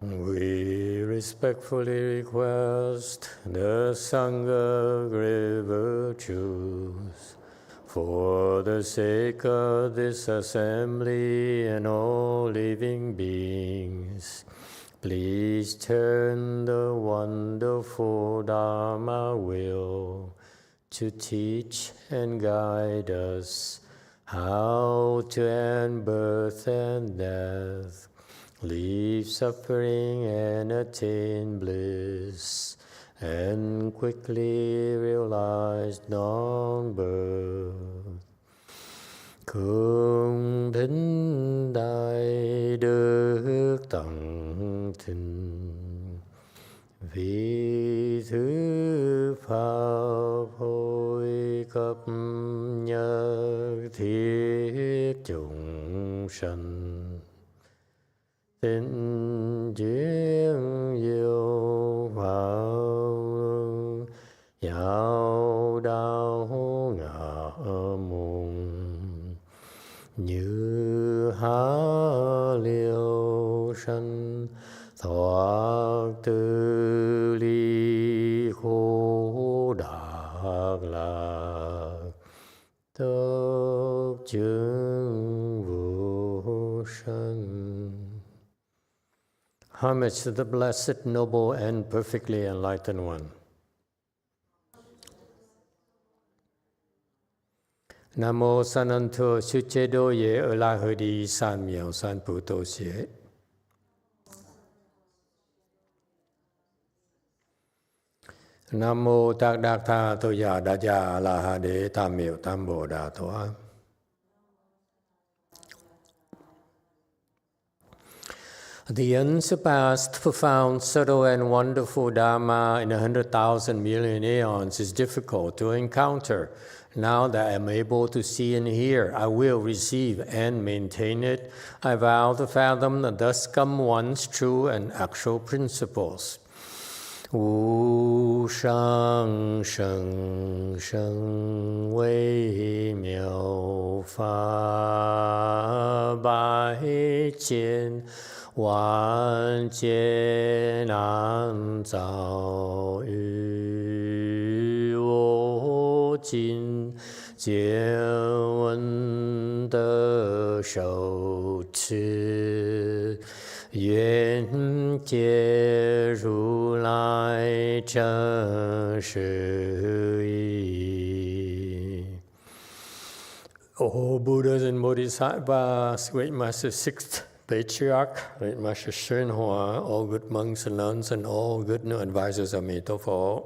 We respectfully request the Sangha great virtues for the sake of this assembly and all living beings. Please turn the wonderful Dharma wheel to teach and guide us how to end birth and death, leave suffering and attain bliss, and quickly realize non-birth. Cung thính đại đức tận thinh, vì thứ pháp hội cấp nhất thiết chúng sanh. Tình duyên diệu pháp, giáo đạo ngã môn, như há liêu sanh, thoát từ ly khổ đạc lạc, tất chứng vô sanh. Homage to the Blessed, Noble, and Perfectly Enlightened One. Nam mô San Ân Thừa Sư Chế Đô Ye Ở La Hơ Đi San Miao San Pu Tô Xie. Nam mô Tát Đạc Tha Tô Già Đa Già La Ha Đế Tam Miao Tam Bồ Đà Thoa. The unsurpassed, profound, subtle, and wonderful Dharma in 100,000 million aeons is difficult to encounter. Now that I am able to see and hear, I will receive and maintain it. I vow to fathom the thus come one's true and actual principles. Wu shang sheng sheng wei miao fa bai jian wan jian an zao yu wo jin jian wen de shou chi Yuan Jie Ru Lai Zheng Shi Yi. All Buddhas and Bodhisattvas, Great Master Sixth Patriarch, Great Master YongHua, all good monks and nuns, and all good new advisors of Emitofuo.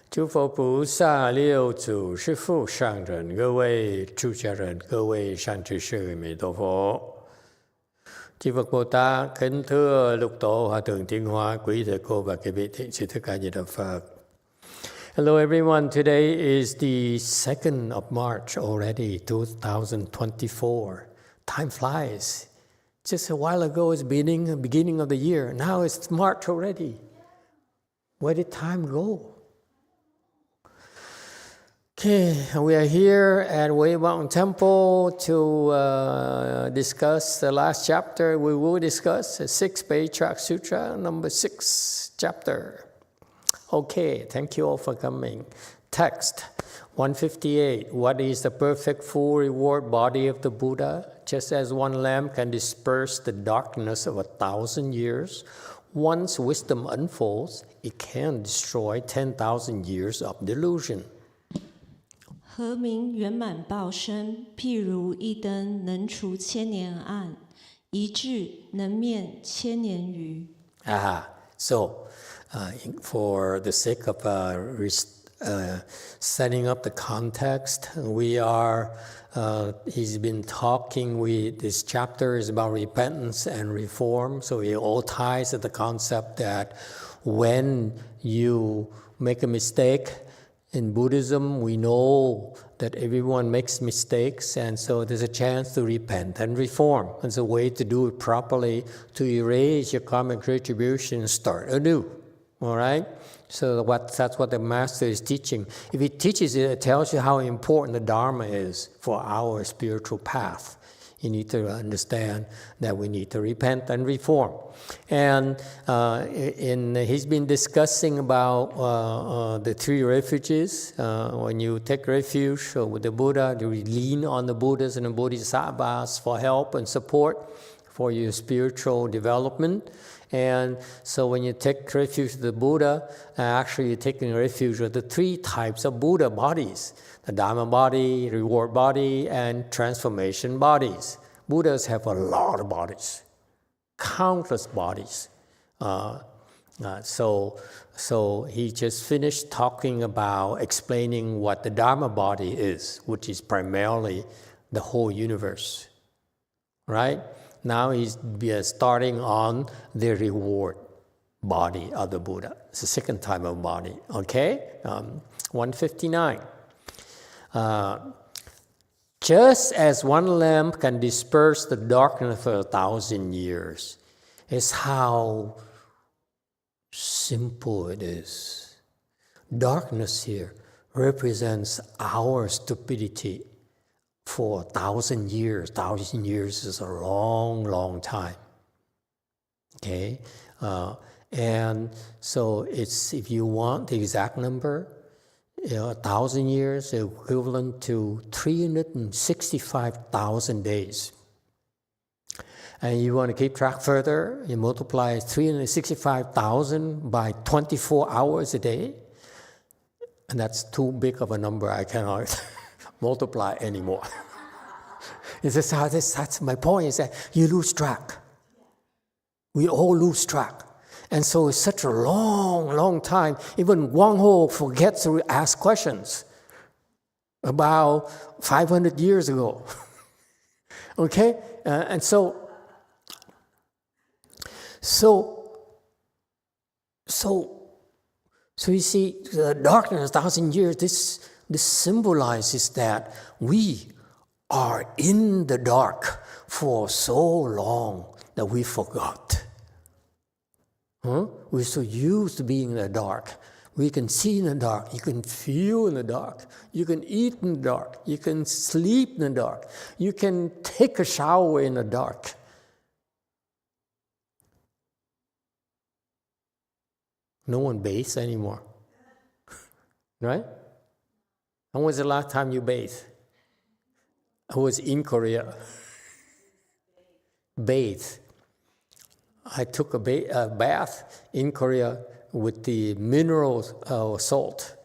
诸佛菩萨六祖师父上人，各位出家人，各位善知识，弥陀佛。Chư Phật Bồ Tát, kính thưa Lục Tổ Hòa Thượng Tiến Hóa, quý thầy cô và các vị thiện sư Thích Ca Di Đà Phật. Hello everyone, today is the 2nd of March already, 2024. Time flies. Just a while ago it's beginning of the year. Now it's March already. Where did time go? Okay, we are here at Way Mountain Temple to discuss the last chapter. We will discuss the 6th Patriarch Sutra, number 6 chapter. Okay, thank you all for coming. Text 158. What is the perfect full reward body of the Buddha? Just as one lamp can disperse the darkness of 1,000 years, once wisdom unfolds, it can destroy 10,000 years of delusion. 何名圆满报身？譬如一灯能除千年暗，一智能灭千年愚。So, for the sake of setting up the context, he's been talking, this chapter is about repentance and reform, so it all ties to the concept that when you make a mistake, in Buddhism, we know that everyone makes mistakes, and so there's a chance to repent and reform. It's a way to do it properly, to erase your karmic retribution and start anew. All right? So that's what the Master is teaching. If he teaches it, it tells you how important the Dharma is for our spiritual path. You need to understand that we need to repent and reform. And he's been discussing about the 3 refuges. When you take refuge with the Buddha, you lean on the Buddhas and the Bodhisattvas for help and support for your spiritual development. And so when you take refuge of the Buddha, actually you're taking refuge of the 3 types of Buddha bodies: the Dharma body, reward body, and transformation bodies. Buddhas have a lot of bodies, countless bodies. So he just finished talking about explaining what the Dharma body is, which is primarily the whole universe, right? Now he's starting on the reward body of the Buddha. It's the 2nd type of body, okay? 159. Just as one lamp can disperse the darkness for 1,000 years, is how simple it is. Darkness here represents our stupidity for 1,000 years. 1,000 years is a long, long time. Okay? And so it's, if you want the exact number, 1,000 years is equivalent to 365,000 days. And you want to keep track further, you multiply 365,000 by 24 hours a day, and that's too big of a number, I cannot multiply anymore. That's my point, is that you lose track. We all lose track. And so it's such a long, long time. Even YongHua forgets to ask questions about 500 years ago. Okay? And so you see, the darkness, 1,000 years, this symbolizes that we are in the dark for so long that we forgot. We're so used to being in the dark. We can see in the dark. You can feel in the dark. You can eat in the dark. You can sleep in the dark. You can take a shower in the dark. No one bathes anymore. Right? When was the last time you bathed? I was in Korea. Bathe. I took a bath in Korea with the mineral salt.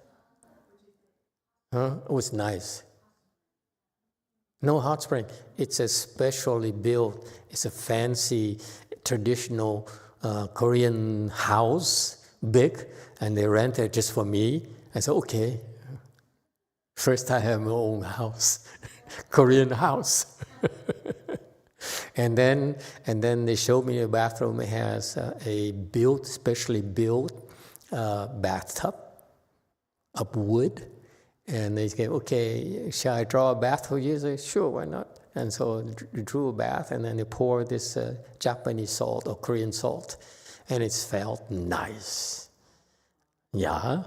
It was nice. No hot spring. It's a specially built, it's a fancy, traditional Korean house, big, and they rented it just for me. I said, okay. First time I have my own house, Korean house. And then they showed me a bathroom. It has a specially built bathtub of wood. And they said, okay, shall I draw a bath for you? I said, sure, why not? And so they drew a bath, and then they poured this Japanese salt or Korean salt. And it felt nice. Yeah.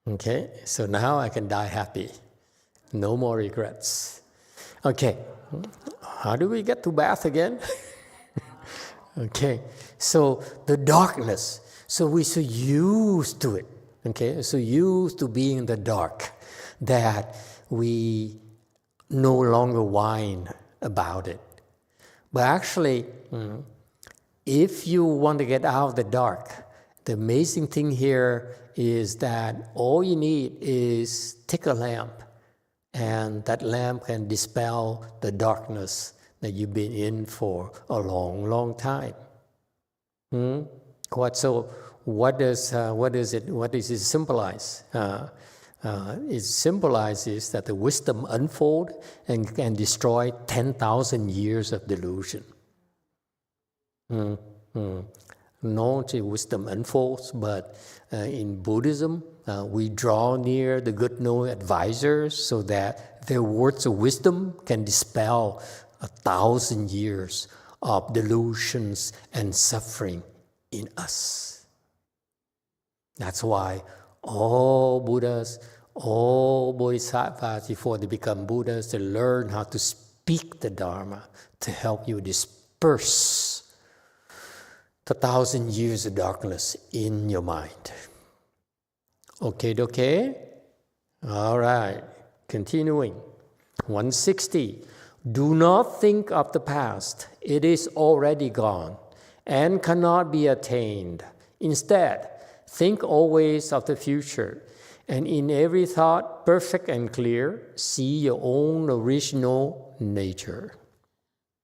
Okay, so now I can die happy. No more regrets. Okay. How do we get to bath again? Okay, so the darkness. So we're so used to it. Okay, so used to being in the dark that we no longer whine about it. But actually, if you want to get out of the dark, the amazing thing here is that all you need is take a lamp, and that lamp can dispel the darkness that you've been in for a long, long time. What does it symbolize? It symbolizes that the wisdom unfold and can destroy 10,000 years of delusion. Not only wisdom unfolds, but in Buddhism, we draw near the good known advisors so that their words of wisdom can dispel 1,000 years of delusions and suffering in us. That's why all Buddhas, all Bodhisattvas, before they become Buddhas, they learn how to speak the Dharma to help you disperse the 1,000 years of darkness in your mind. Okay? All right. Continuing. 160. Do not think of the past. It is already gone and cannot be attained. Instead, think always of the future. And in every thought, perfect and clear, see your own original nature.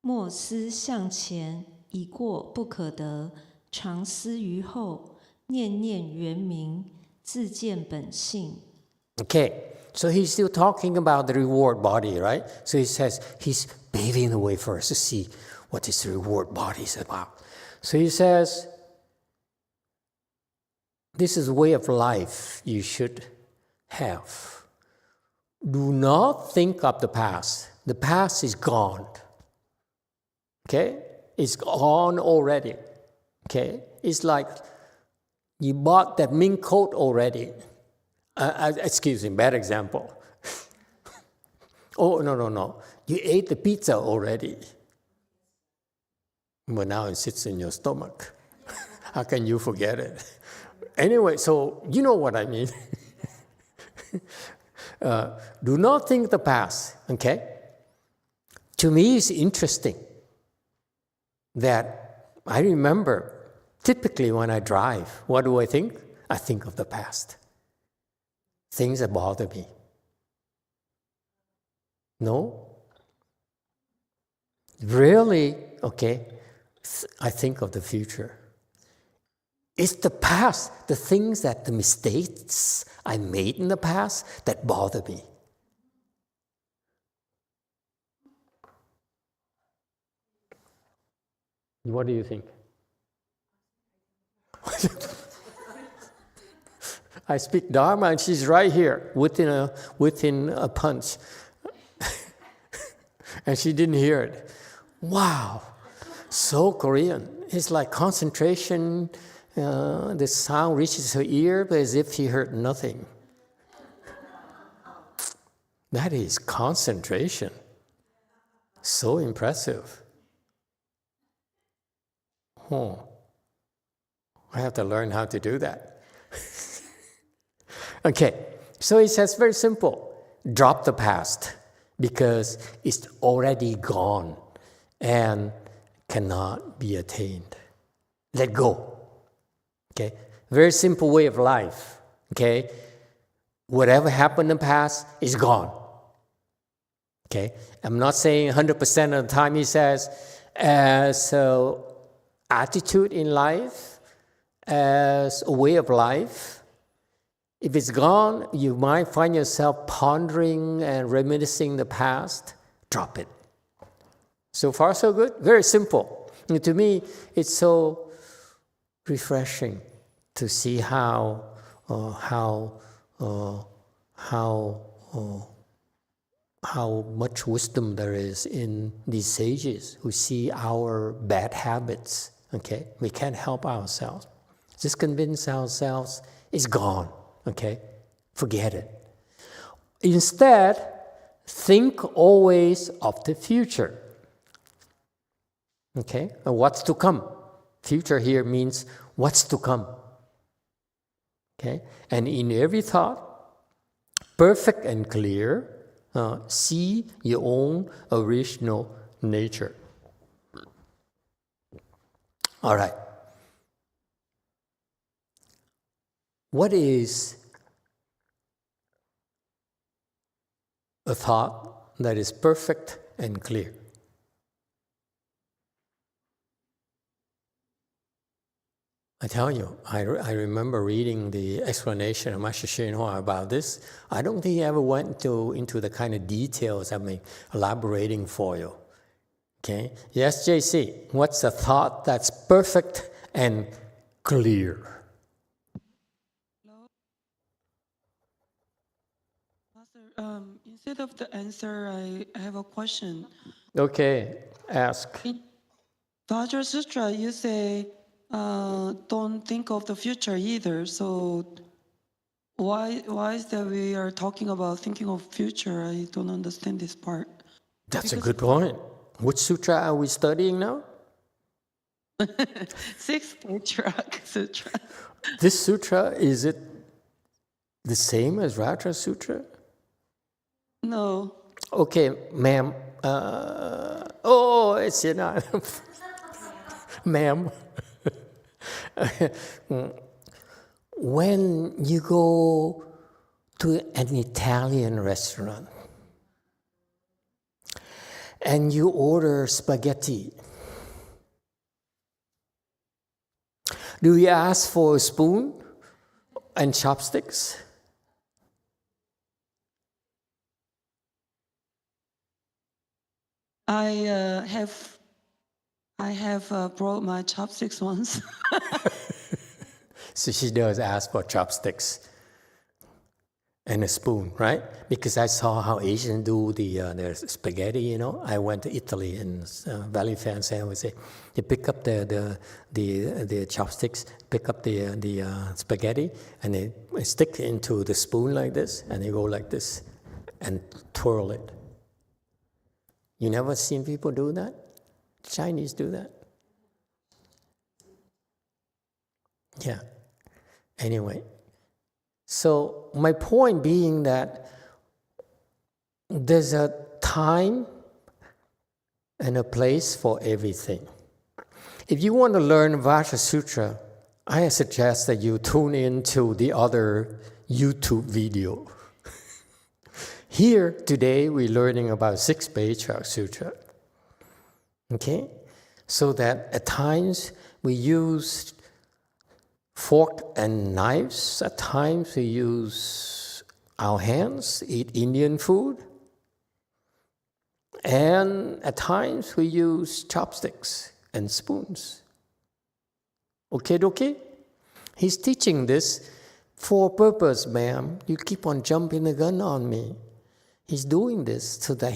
莫思向前，已过不可得；常思于后，念念圆明，自见本性。 Okay, so he's still talking about the reward body, right? So he says he's paving the way for us to see what this reward body is about. So he says, this is a way of life you should have. Do not think of the past. The past is gone. Okay? It's gone already. Okay? It's like you bought that mink coat already. Excuse me, bad example. Oh, no. You ate the pizza already. But now it sits in your stomach. How can you forget it? Anyway, so you know what I mean. Do not think the past, okay? To me, it's interesting that I remember, typically when I drive, what do I think? I think of the past. Things that bother me. No? Really, okay, I think of the future. It's the past, the things that the mistakes I made in the past that bother me. What do you think? I speak Dharma and she's right here within a punch. And she didn't hear it. Wow, so Korean. It's like concentration. The sound reaches her ear, but as if she heard nothing. That is concentration. So impressive. Oh, I have to learn how to do that. Okay, so he says very simple. Drop the past because it's already gone and cannot be attained. Let go. Okay, very simple way of life. Okay, whatever happened in the past is gone. Okay, I'm not saying 100% of the time he says, as an attitude in life, as a way of life. If it's gone, you might find yourself pondering and reminiscing the past. Drop it. So far, so good. Very simple. And to me, it's so refreshing to see how much wisdom there is in these sages who see our bad habits. Okay, we can't help ourselves. Just convince ourselves it's gone. Okay, forget it. Instead, think always of the future. Okay, and what's to come? Future here means what's to come. Okay, and in every thought, perfect and clear, see your own original nature. All right. What is a thought that is perfect and clear? I tell you, I remember reading the explanation of Master YongHua about this. I don't think he ever went into the kind of details I'm elaborating for you. Okay? Yes, JC, what's a thought that's perfect and clear? Master, instead of the answer, I have a question. Okay, ask. In Patriarch Sutra, you say, don't think of the future either. So why is that we are talking about thinking of future? I don't understand this part. That's a good point. Which sutra are we studying now? Sixth Patriarch Sutra. This sutra, is it the same as Rajra Sutra? No. Okay, ma'am. It's not. Ma'am. When you go to an Italian restaurant and you order spaghetti, do you ask for a spoon and chopsticks? I have brought my chopsticks once. So she does ask for chopsticks and a spoon, right? Because I saw how Asians do the spaghetti, you know. I went to Italy and Valley Fan Sandwich. They pick up the chopsticks, pick up the spaghetti, and they stick it into the spoon like this, and they go like this and twirl it. You never seen people do that? Chinese do that. Yeah. Anyway, so my point being that there's a time and a place for everything. If you want to learn Vajra Sutra, I suggest that you tune into the other YouTube video. Here today we're learning about Sixth Patriarch Sutra. Okay? So that at times we use fork and knives. At times we use our hands, eat Indian food. And at times we use chopsticks and spoons. Okay? He's teaching this for a purpose, ma'am. You keep on jumping the gun on me. He's doing this so that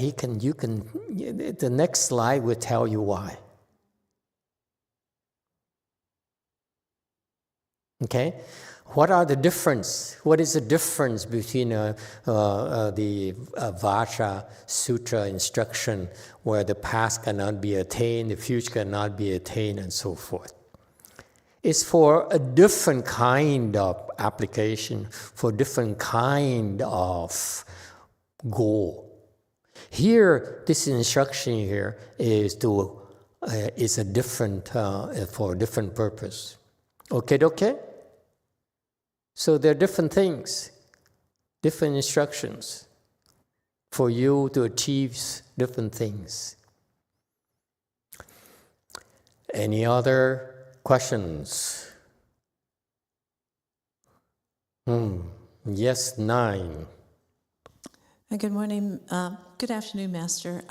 the next slide will tell you why. Okay? What are the difference? What is the difference between the Vajra Sutra instruction where the past cannot be attained, the future cannot be attained, and so forth? It's for a different kind of application, for different kind of goal. Here, this instruction here is a different for a different purpose. Okay? So there are different things, different instructions for you to achieve different things. Any other questions? Yes, 9. Good morning. Good afternoon, Master.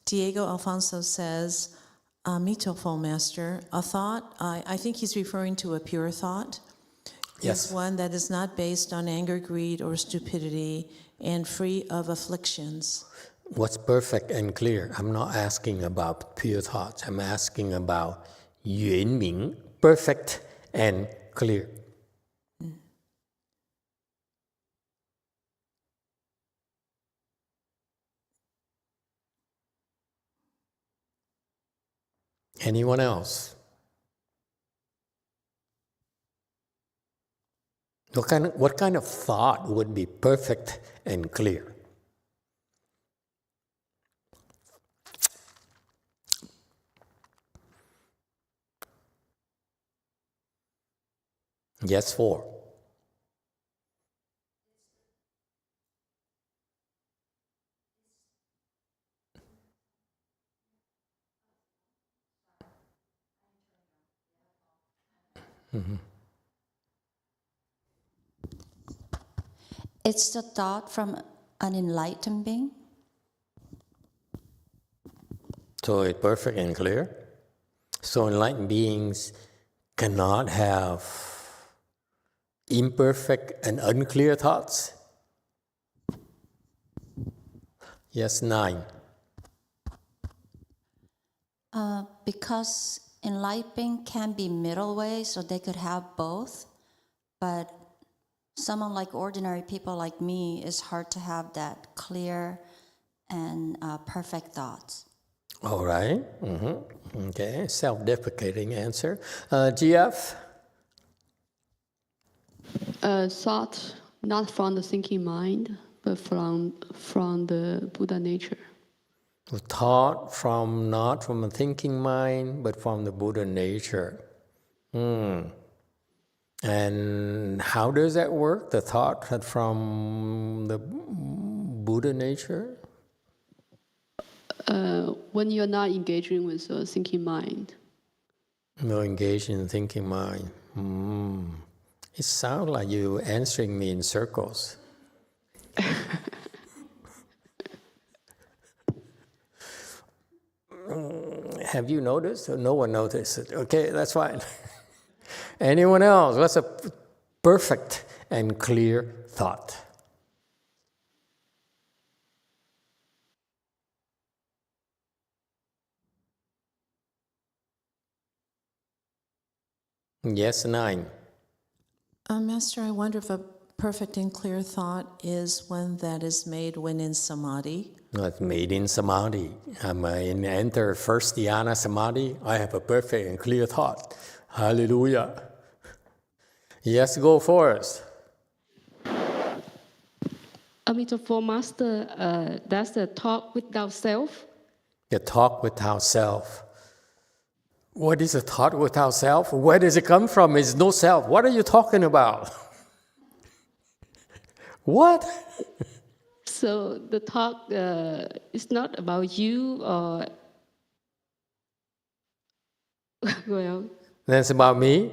Diego Alfonso says, Emitofuo, Master, a thought, I think he's referring to a pure thought, Yes. is one that is not based on anger, greed, or stupidity, and free of afflictions. What's perfect and clear? I'm not asking about pure thoughts. I'm asking about 圆明, perfect and clear. Anyone else? What kind of thought would be perfect and clear? Yes, 4. It's the thought from an enlightened being. So it's perfect and clear. So enlightened beings cannot have imperfect and unclear thoughts. Yes, 9. Because enlightened being can be middle way, so they could have both. But someone like ordinary people like me, it's hard to have that clear and perfect thoughts. All right. Okay, self-deprecating answer. GF? Thought not from the thinking mind, but from the Buddha nature. Thought from not from a thinking mind, but from the Buddha nature. And how does that work? The thought from the Buddha nature? When you're not engaging with a thinking mind. No engaged in thinking mind. It sounds like you answering me in circles. Have you noticed? No one noticed it. Okay, that's fine. Anyone else? What's a perfect and clear thought? Yes, 9. Master, I wonder if a perfect and clear thought is one that is made when in samadhi. It's made in samadhi. I'm enter first dhyana samadhi. I have a perfect and clear thought. Hallelujah. Yes, go first. Emitofuo Master, that's the talk without self. The talk without self. What is a thought without self? Where does it come from? It's no self. What are you talking about? What? So the talk is not about you or well. Then it's about me.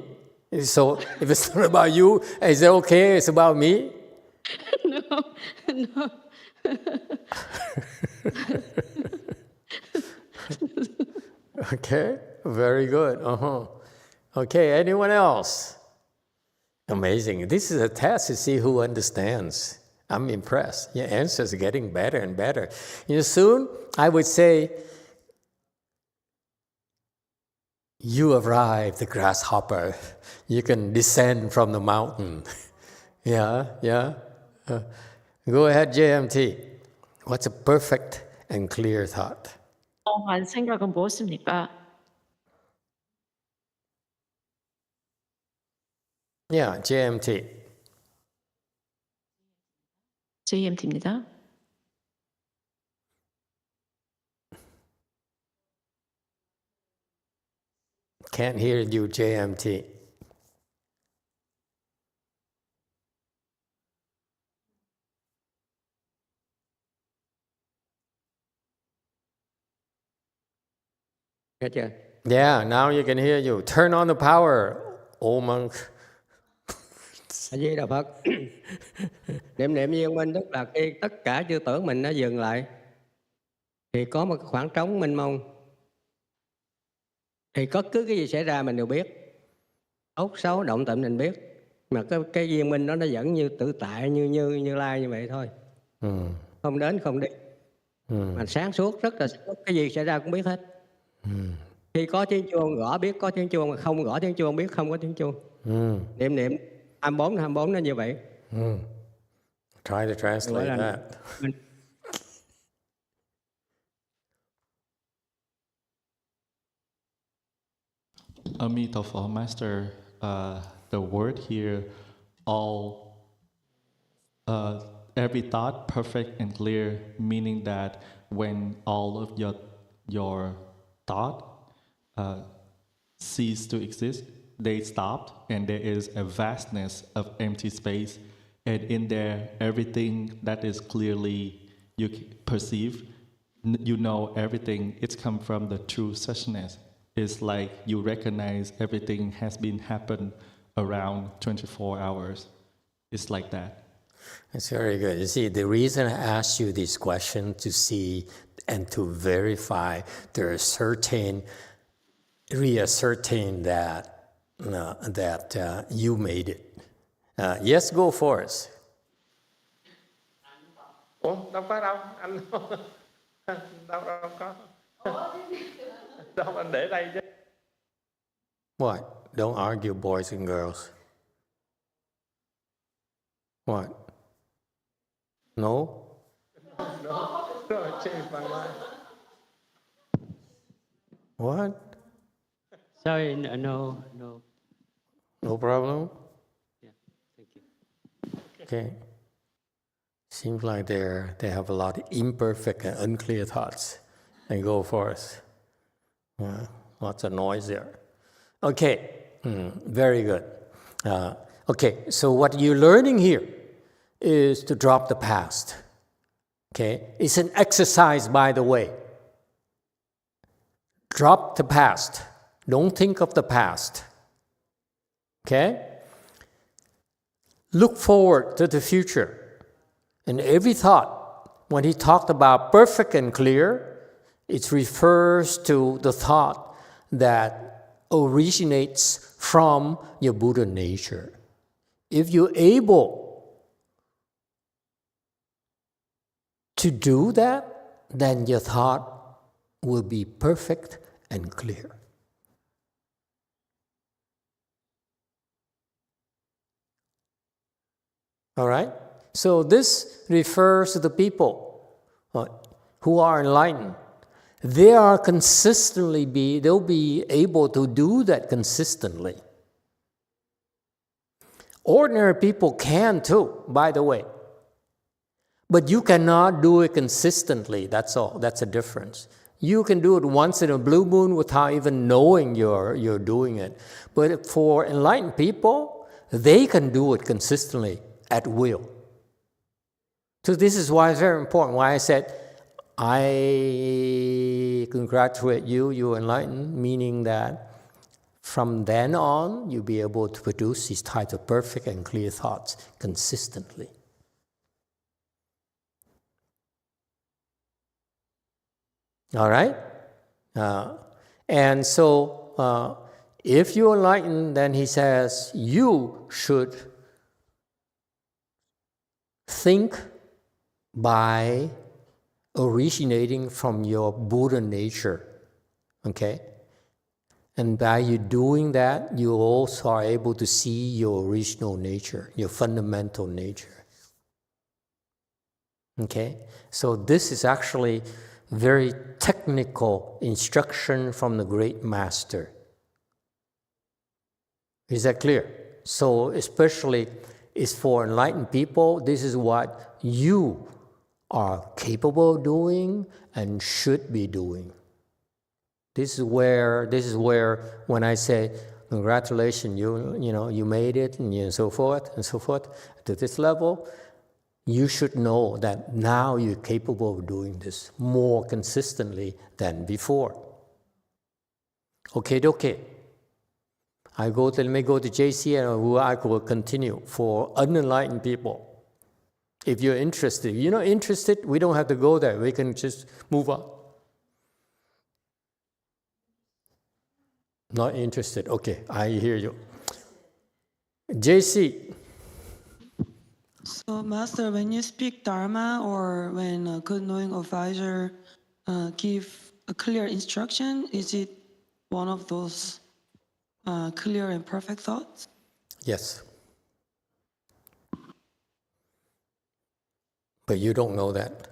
So if it's not about you, is it okay? It's about me? No. Okay, very good. Okay, anyone else? Amazing. This is a test to see who understands. I'm impressed. Your answers are getting better and better. Soon, I would say, you arrived, the grasshopper. You can descend from the mountain. Yeah. Go ahead, JMT. What's a perfect and clear thought? 정확한 생각은 무엇입니까? Yeah, JMT. JMT입니다. Can't hear you, JMT. Nghe chưa? Yeah, now you can hear you. Turn on the power, old monk. A Di Đà Phật. Niệm viên minh tức là khi tất cả chư tưởng mình nó dừng lại thì có một khoảng trống mênh mông. Thì có cứ cái gì xảy ra mình đều biết. Tốt xấu động tịnh mình biết. Mà cái viên minh đó nó vẫn như tự tại như lai như vậy thôi. Không đến không đi. Mà sáng suốt rất là sáng suốt, cái gì xảy ra cũng biết hết. Khi có tiếng chuông gõ biết có tiếng chuông, mà không gõ tiếng chuông biết không có tiếng chuông. Niệm 24 nó như vậy. Try to translate that. Emitofuo Master, the word here, every thought perfect and clear, meaning that when all of your thought cease to exist, they stopped, and there is a vastness of empty space, and in there, everything that is clearly you perceive, you know everything. It's come from the true suchness. It's like you recognize everything has been happened around 24 hours. It's like that. That's very good. You see, the reason I asked you this question to see and to verify there is reascertain that you made it. Yes, go for it. Ủa, đâu có đâu, anh đâu có. Đâu anh để đây chứ. What? Don't argue, boys and girls. What? No? No, I changed my mind. What? Sorry, no. No problem? Yeah, thank you. Okay. Seems like they have a lot of imperfect and unclear thoughts. And go forth. Lots of noise there. Okay, very good. Okay, so what you're learning here is to drop the past. Okay, it's an exercise, by the way. Drop the past. Don't think of the past. Okay? Look forward to the future. And every thought, when he talked about perfect and clear, it refers to the thought that originates from your Buddha nature. If you're able to do that, then your thought will be perfect and clear. All right? So this refers to the people who are enlightened. They'll be able to do that consistently. Ordinary people can too, by the way. But you cannot do it consistently, that's all. That's a difference. You can do it once in a blue moon without even knowing you're doing it. But for enlightened people, they can do it consistently at will. So this is why it's very important, why I said, I congratulate you, you're enlightened, meaning that from then on, you'll be able to produce these types of perfect and clear thoughts consistently. All right? And so, if you're enlightened, then he says, you should think by originating from your Buddha nature, okay? And by you doing that, you also are able to see your original nature, your fundamental nature. Okay? So this is actually very technical instruction from the great master. Is that clear? So especially it's for enlightened people, this is what you are capable of doing and should be doing. This is where when I say congratulations, you made it, and so forth to this level, you should know that now you're capable of doing this more consistently than before. Okay. Let me go to JC, and I will continue for unenlightened people. If you're interested, if you're not interested, we don't have to go there. We can just move on. Not interested. Okay, I hear you. JC. So, Master, when you speak Dharma or when a good knowing advisor give a clear instruction, is it one of those clear and perfect thoughts? Yes. But you don't know that.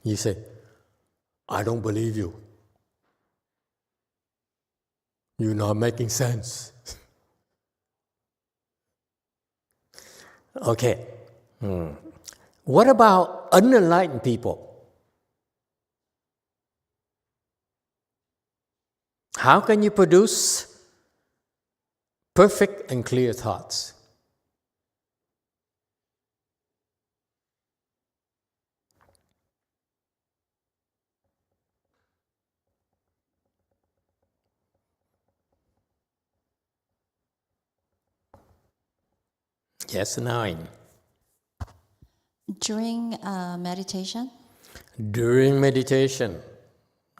You say, I don't believe you. You're not making sense. Okay. What about unenlightened people? How can you produce perfect and clear thoughts? Yes, 9. During meditation? During meditation.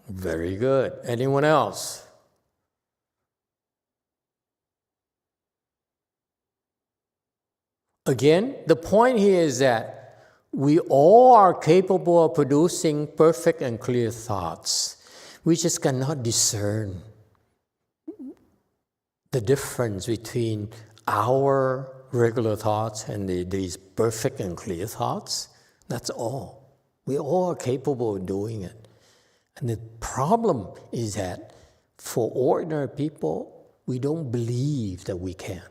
Very good. Anyone else? Again, the point here is that we all are capable of producing perfect and clear thoughts. We just cannot discern the difference between our regular thoughts and these perfect and clear thoughts. That's all. We all are capable of doing it. And the problem is that for ordinary people, we don't believe that we can.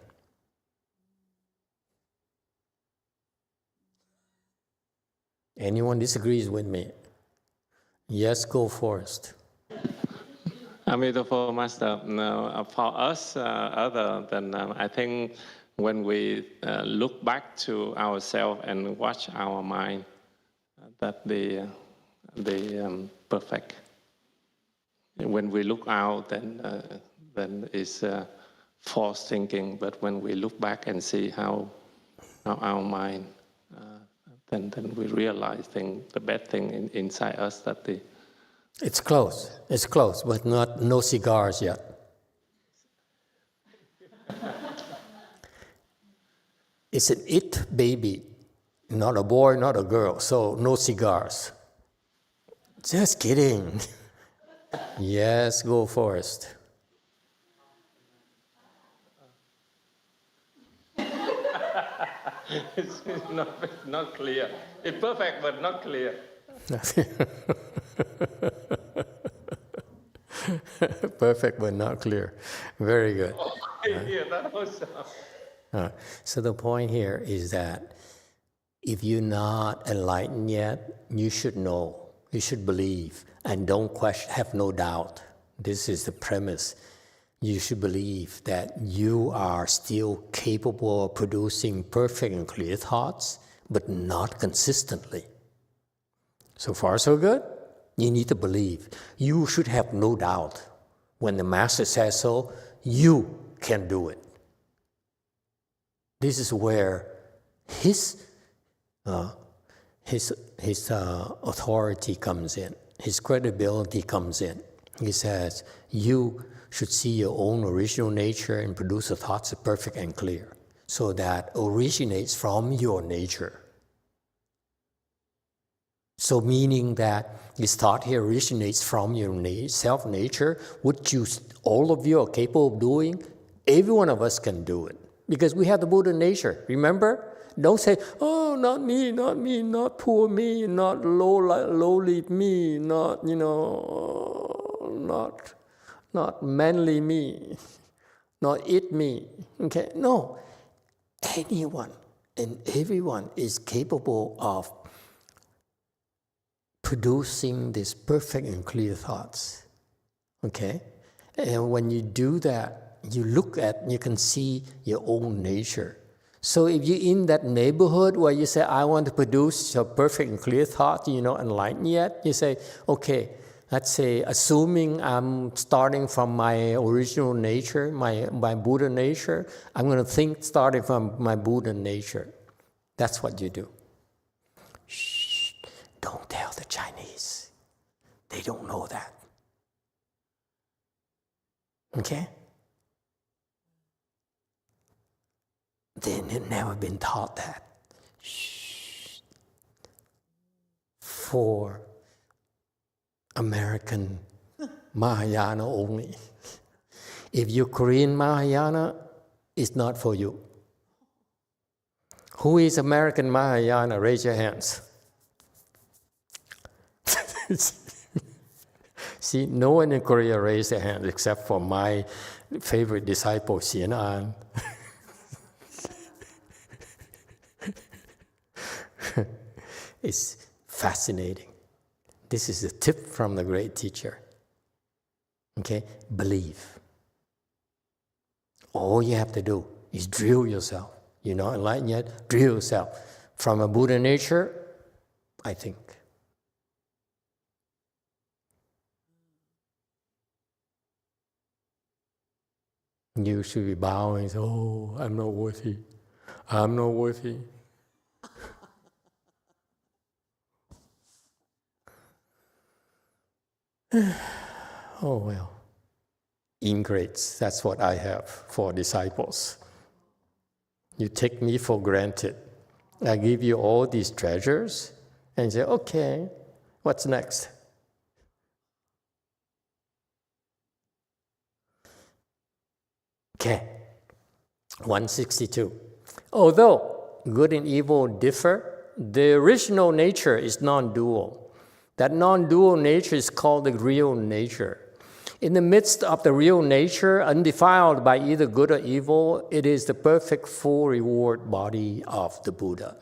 Anyone disagrees with me? Yes, go first. Emitofuo Master, for us, other than I think when we look back to ourselves and watch our mind, that the perfect. When we look out, then it's false thinking. But when we look back and see how our mind, then we realize the bad thing inside us that the. It's close, but no cigars yet. It's an it baby, not a boy, not a girl, so no cigars. Just kidding. Yes, go first. It's not clear. It's perfect, but not clear. Perfect, but not clear. Very good. Yeah, that was. So the point here is that if you're not enlightened yet, you should know, you should believe, and don't question, have no doubt. This is the premise. You should believe that you are still capable of producing perfect and clear thoughts, but not consistently. So far, so good. You need to believe. You should have no doubt. When the Master says so, you can do it. This is where his authority comes in. His credibility comes in. He says, you should see your own original nature and produce the thoughts that are perfect and clear. So that originates from your nature. So meaning that this thought here originates from your self-nature, which all of you are capable of doing. Every one of us can do it. Because we have the Buddha nature, remember? Don't say, oh, not me, not poor me, not lowly me, not, not manly me, not it me. Okay? No. Anyone and everyone is capable of producing these perfect and clear thoughts. Okay? And when you do that, you can see your own nature. So if you're in that neighborhood where you say, I want to produce a perfect and clear thought, you're not enlightened yet, you say, okay, let's say, assuming I'm starting from my original nature, my Buddha nature, I'm going to think starting from my Buddha nature. That's what you do. Shh, don't tell the Chinese. They don't know that. Okay? They've never been taught that. Shh. For American Mahayana only. If you're Korean Mahayana, it's not for you. Who is American Mahayana? Raise your hands. See, no one in Korea raised their hand except for my favorite disciple, Xian An. It's fascinating. This is a tip from the great teacher. Okay? Believe. All you have to do is drill yourself. You're not enlightened yet? Drill yourself. From a Buddha nature, I think. You should be bowing and say, oh, I'm not worthy. I'm not worthy. Oh, well. Ingrates, that's what I have for disciples. You take me for granted. I give you all these treasures and say, okay, what's next? Okay, 162. Although good and evil differ, the original nature is non-dual. That non-dual nature is called the real nature. In the midst of the real nature, undefiled by either good or evil, it is the perfect full reward body of the Buddha.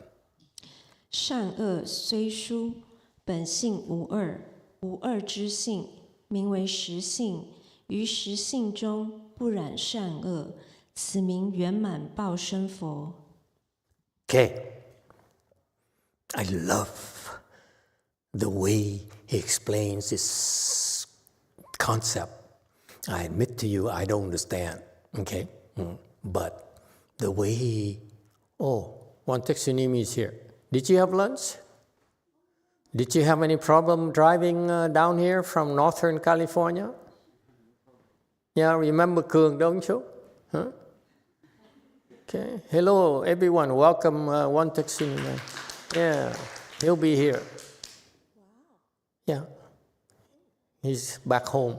善恶虽殊，本性无二，无二之性，名为实性。于实性中不染善恶，此名圆满报身佛。Okay. I love the way he explains this concept. I admit to you, I don't understand. Okay? But the way he... Oh, one Tsunami is here. Did you have lunch? Did you have any problem driving down here from Northern California? Yeah, remember Cường, don't you? Huh? Okay. Hello, everyone. Welcome, One Tsunami. Yeah, he'll be here. Yeah. He's back home.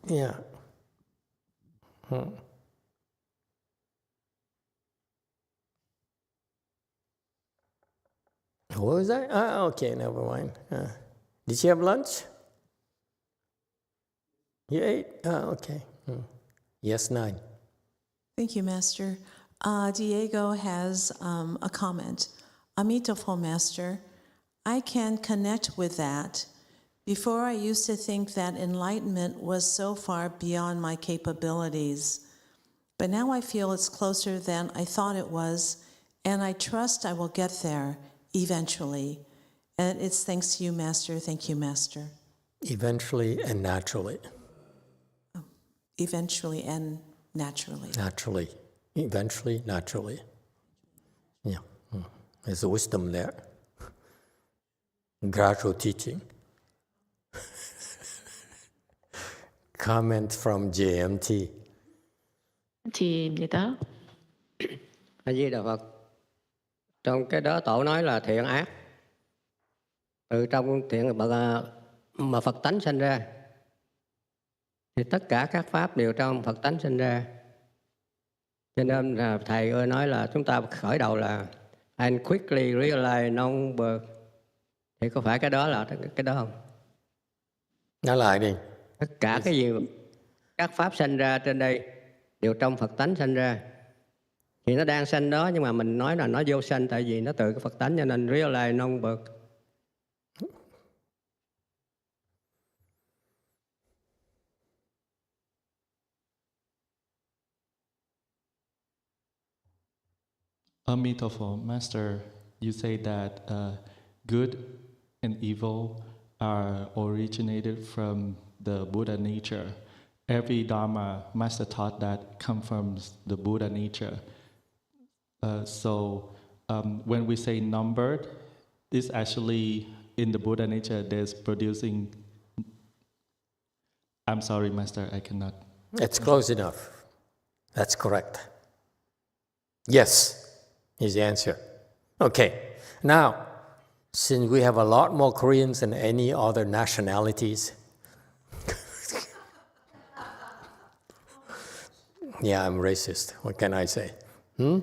Yeah. What was that? Okay, never mind. Did you have lunch? You ate? Okay. Yes, 9. Thank you, Master. Diego has a comment. Emitofuo, Master, I can connect with that. Before, I used to think that enlightenment was so far beyond my capabilities. But now I feel it's closer than I thought it was, and I trust I will get there eventually. And it's thanks to you, Master. Thank you, Master. Eventually and naturally. Eventually and naturally. Naturally. Eventually, naturally. Yeah. There's wisdom there. Gradual teaching. Comment from JMT. TM입니다. A Di Đà Phật. Trong cái đó tổ nói là thiện ác. Từ trong thiện mà Phật tánh sinh ra. Thì tất cả các pháp đều trong Phật tánh sinh ra. Cho nên là thầy ơi nói là chúng ta khởi đầu là and quickly realize number. Thì có phải cái đó là cái đó không? Nói lại đi. Tất cả cái gì các pháp sinh ra trên đây đều trong Phật tánh sinh ra. Thì nó đang sanh đó, nhưng mà mình nói là nó vô sanh tại vì nó từ cái Phật tánh, cho nên realize number. Emitofuo, Master, you say that good and evil are originated from the Buddha nature. Every Dharma, Master taught that comes from the Buddha nature. So when we say numbered, it's actually in the Buddha nature there's producing... I'm sorry, Master, I cannot... It's close enough. That's correct. Yes, is the answer. Okay, now, since we have a lot more Koreans than any other nationalities, yeah, I'm racist. What can I say? We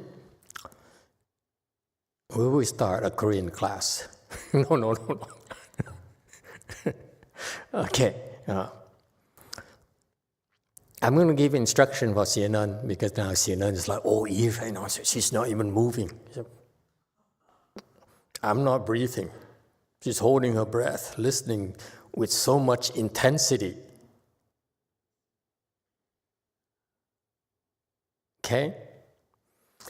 will start a Korean class. No. Okay. I'm going to give instruction for Xienan because now Xienan is like, oh, Eve, she's not even moving. I'm not breathing. She's holding her breath, listening with so much intensity. Okay?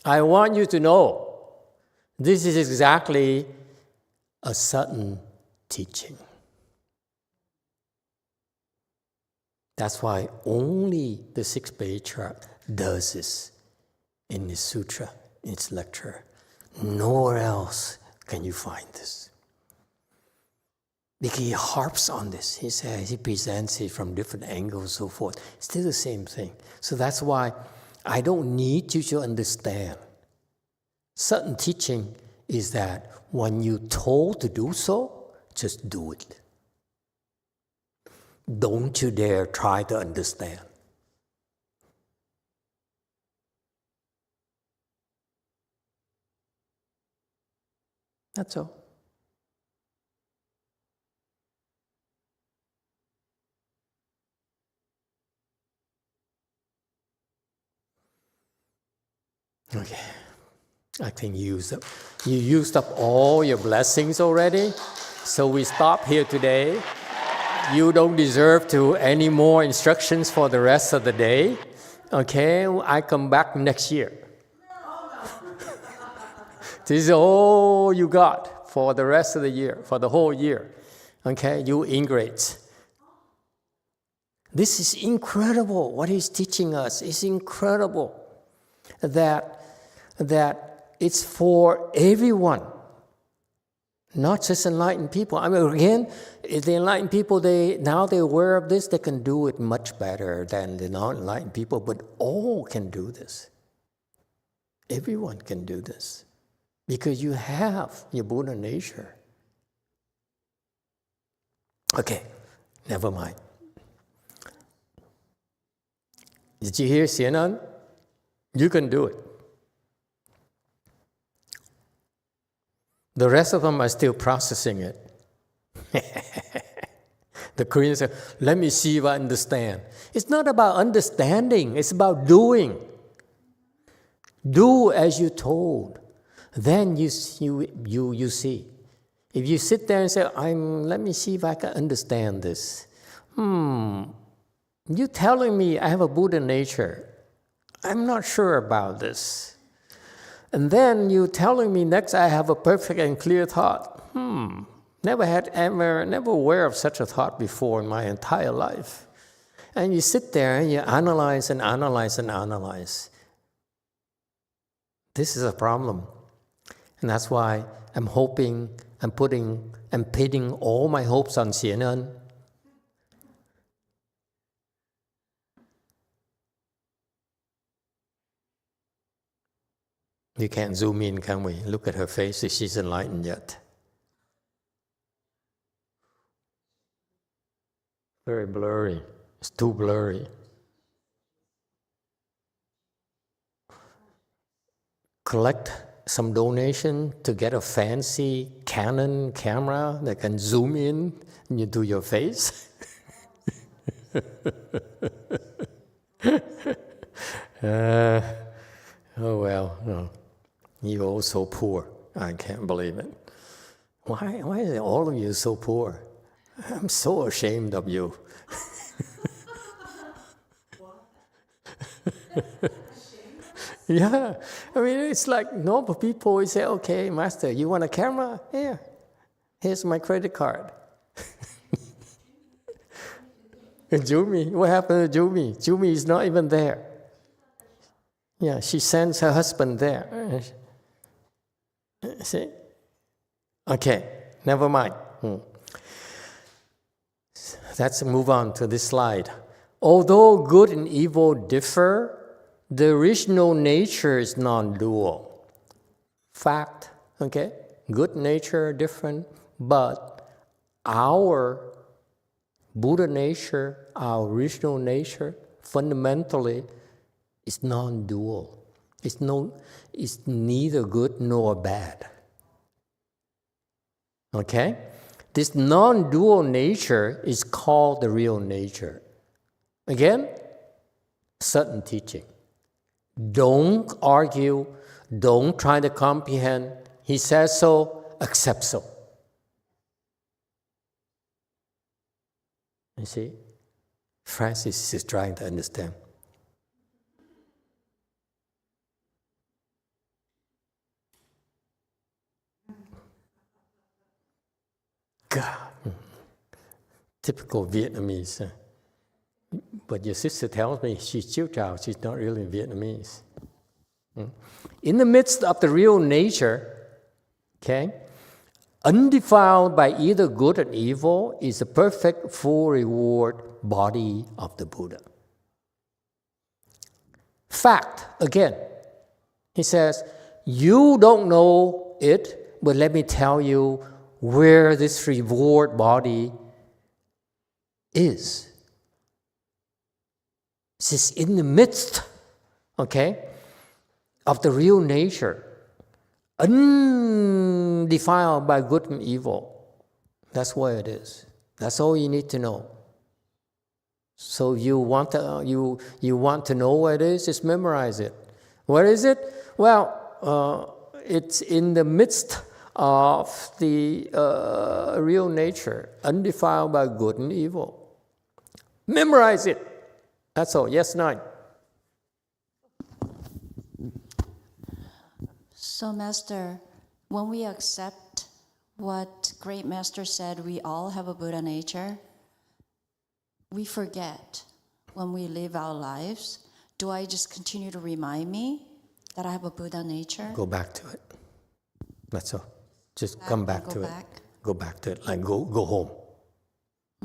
I want you to know this is exactly a sudden teaching. That's why only the sixth patriarch does this in his sutra, in its lecture. Nowhere else can you find this. Because he harps on this. He says, he presents it from different angles, so forth. It's still the same thing. So that's why I don't need you to understand. Sudden teaching is that when you're told to do so, just do it. Don't you dare try to understand. That's all. Okay. I think you used up all your blessings already. So we stop here today. You don't deserve to any more instructions for the rest of the day. Okay, I come back next year. This is all you got for the rest of the year, for the whole year. Okay, you ingrates. This is incredible. What he's teaching us is incredible. That it's for everyone. Not just enlightened people. I mean, again, the enlightened people, now they're aware of this, they can do it much better than the non-enlightened people, but all can do this. Everyone can do this. Because you have your Buddha nature. Okay, never mind. Did you hear Xianan? You can do it. The rest of them are still processing it. The Koreans say, let me see if I understand. It's not about understanding, it's about doing. Do as you're told. Then you see. If you sit there and say, let me see if I can understand this. You're telling me I have a Buddha nature. I'm not sure about this. And then you're telling me next I have a perfect and clear thought. Never aware of such a thought before in my entire life. And you sit there and you analyze and analyze and analyze. This is a problem. And that's why I'm pitting all my hopes on Xianan. You can't zoom in, can we? Look at her face if she's enlightened yet. Very blurry. It's too blurry. Collect some donation to get a fancy Canon camera that can zoom in into your face. Oh well, no. You're all so poor. I can't believe it. Why are all of you so poor? I'm so ashamed of you. Yeah, I mean, it's like normal people will say, okay, master, you want a camera? Here, here's my credit card. And Jumi, what happened to Jumi? Jumi is not even there. Yeah, she sends her husband there. See? Okay, never mind. Let's move on to this slide. Although good and evil differ, the original nature is non-dual. Fact, okay? Good nature, different, but our Buddha nature, our original nature, fundamentally is non-dual. It's neither good nor bad. Okay? This non-dual nature is called the real nature. Again, certain teaching. Don't argue, don't try to comprehend. He says so, accept so. You see? Francis is trying to understand. God, typical Vietnamese. But your sister tells me she's Chiu Chao, she's not really Vietnamese. In the midst of the real nature, okay, undefiled by either good or evil, is the perfect full reward body of the Buddha. Fact, again, he says, you don't know it, but let me tell you where this reward body is. This is in the midst, okay, of the real nature. undefiled by good and evil. That's where it is. That's all you need to know. So you want to know where it is, just memorize it. Where is it? Well, it's in the midst of the real nature, undefiled by good and evil. Memorize it. That's all. Yes, 9. So, Master, when we accept what Great Master said, we all have a Buddha nature, we forget when we live our lives. Do I just continue to remind me that I have a Buddha nature? Go back to it. That's all. Just come back to it. Go back to it. Like go home.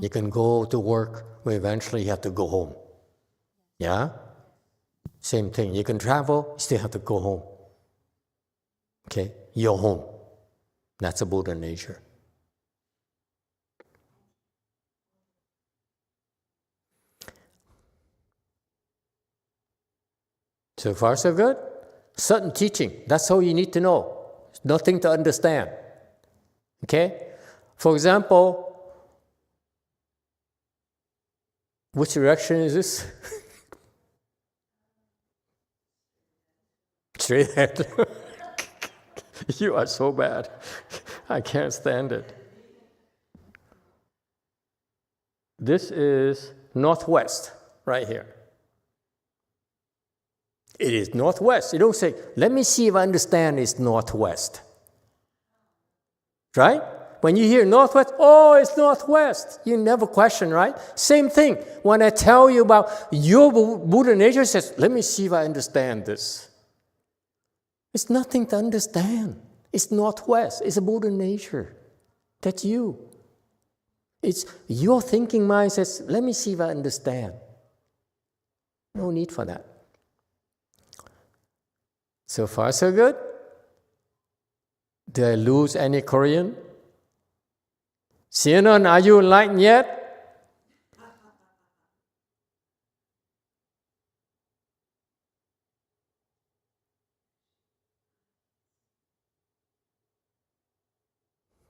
You can go to work, but eventually you have to go home. Yeah? Same thing. You can travel, you still have to go home. Okay? You're home. That's a Buddha nature. So far, so good. Certain teaching. That's all you need to know. Nothing to understand. Okay? For example, which direction is this? Straight ahead. You are so bad. I can't stand it. This is northwest, right here. It is northwest. You don't say, let me see if I understand it's northwest. Right? When you hear northwest, oh, it's northwest. You never question, right? Same thing. When I tell you about your Buddha nature, says, let me see if I understand this. It's nothing to understand. It's northwest. It's a Buddha nature. That's you. It's your thinking mind says, let me see if I understand. No need for that. So far, so good. Did I lose any Korean? Sianon, are you enlightened yet?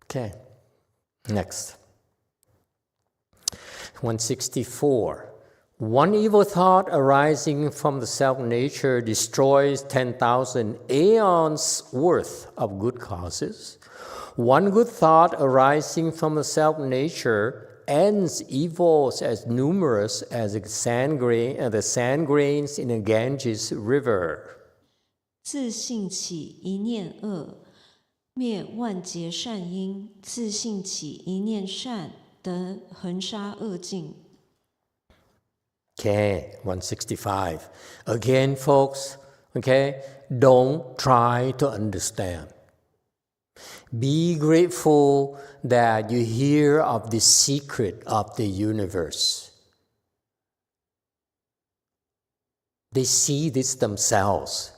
Okay, next. 164. One evil thought arising from the self-nature destroys 10,000 aeons worth of good causes. One good thought arising from the self-nature ends evils as numerous as the sand grains in the Ganges River. 自性起一念恶，灭万劫善因；自性起一念善，得恒沙恶尽。 Okay, 165. Again, folks, okay, don't try to understand. Be grateful that you hear of the secret of the universe. They see this themselves.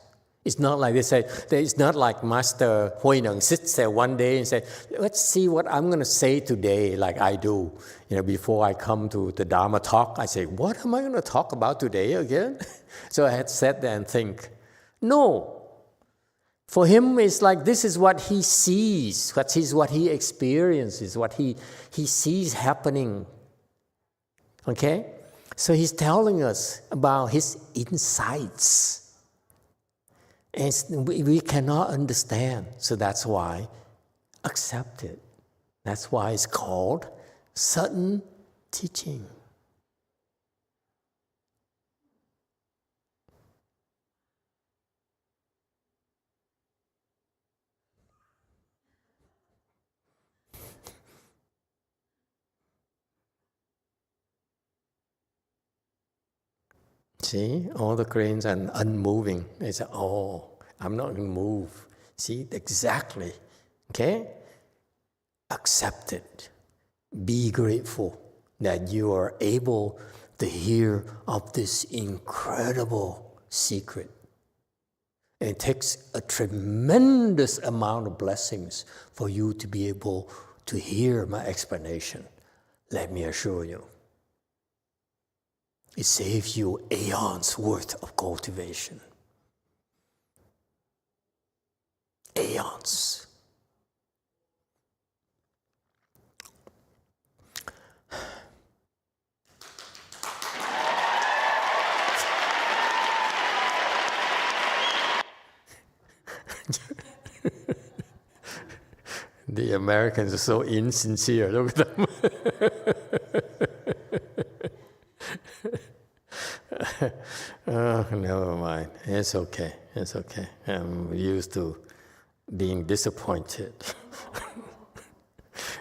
It's not like they say, it's not like Master Huineng sits there one day and says, let's see what I'm going to say today, like I do. You know, before I come to the Dharma talk, I say, what am I going to talk about today again? So I had to sit there and think. No. For him, it's like this is what he sees, what he experiences, what he sees happening. Okay? So he's telling us about his insights. And we cannot understand, so that's why accept it. That's why it's called sudden teaching. See, all the cranes are unmoving. They say, oh, I'm not going to move. See, exactly. Okay? Accept it. Be grateful that you are able to hear of this incredible secret. And it takes a tremendous amount of blessings for you to be able to hear my explanation. Let me assure you. It saves you aeons worth of cultivation. Aeons. The Americans are so insincere. Look at them. Never mind. It's okay. It's okay. I'm used to being disappointed.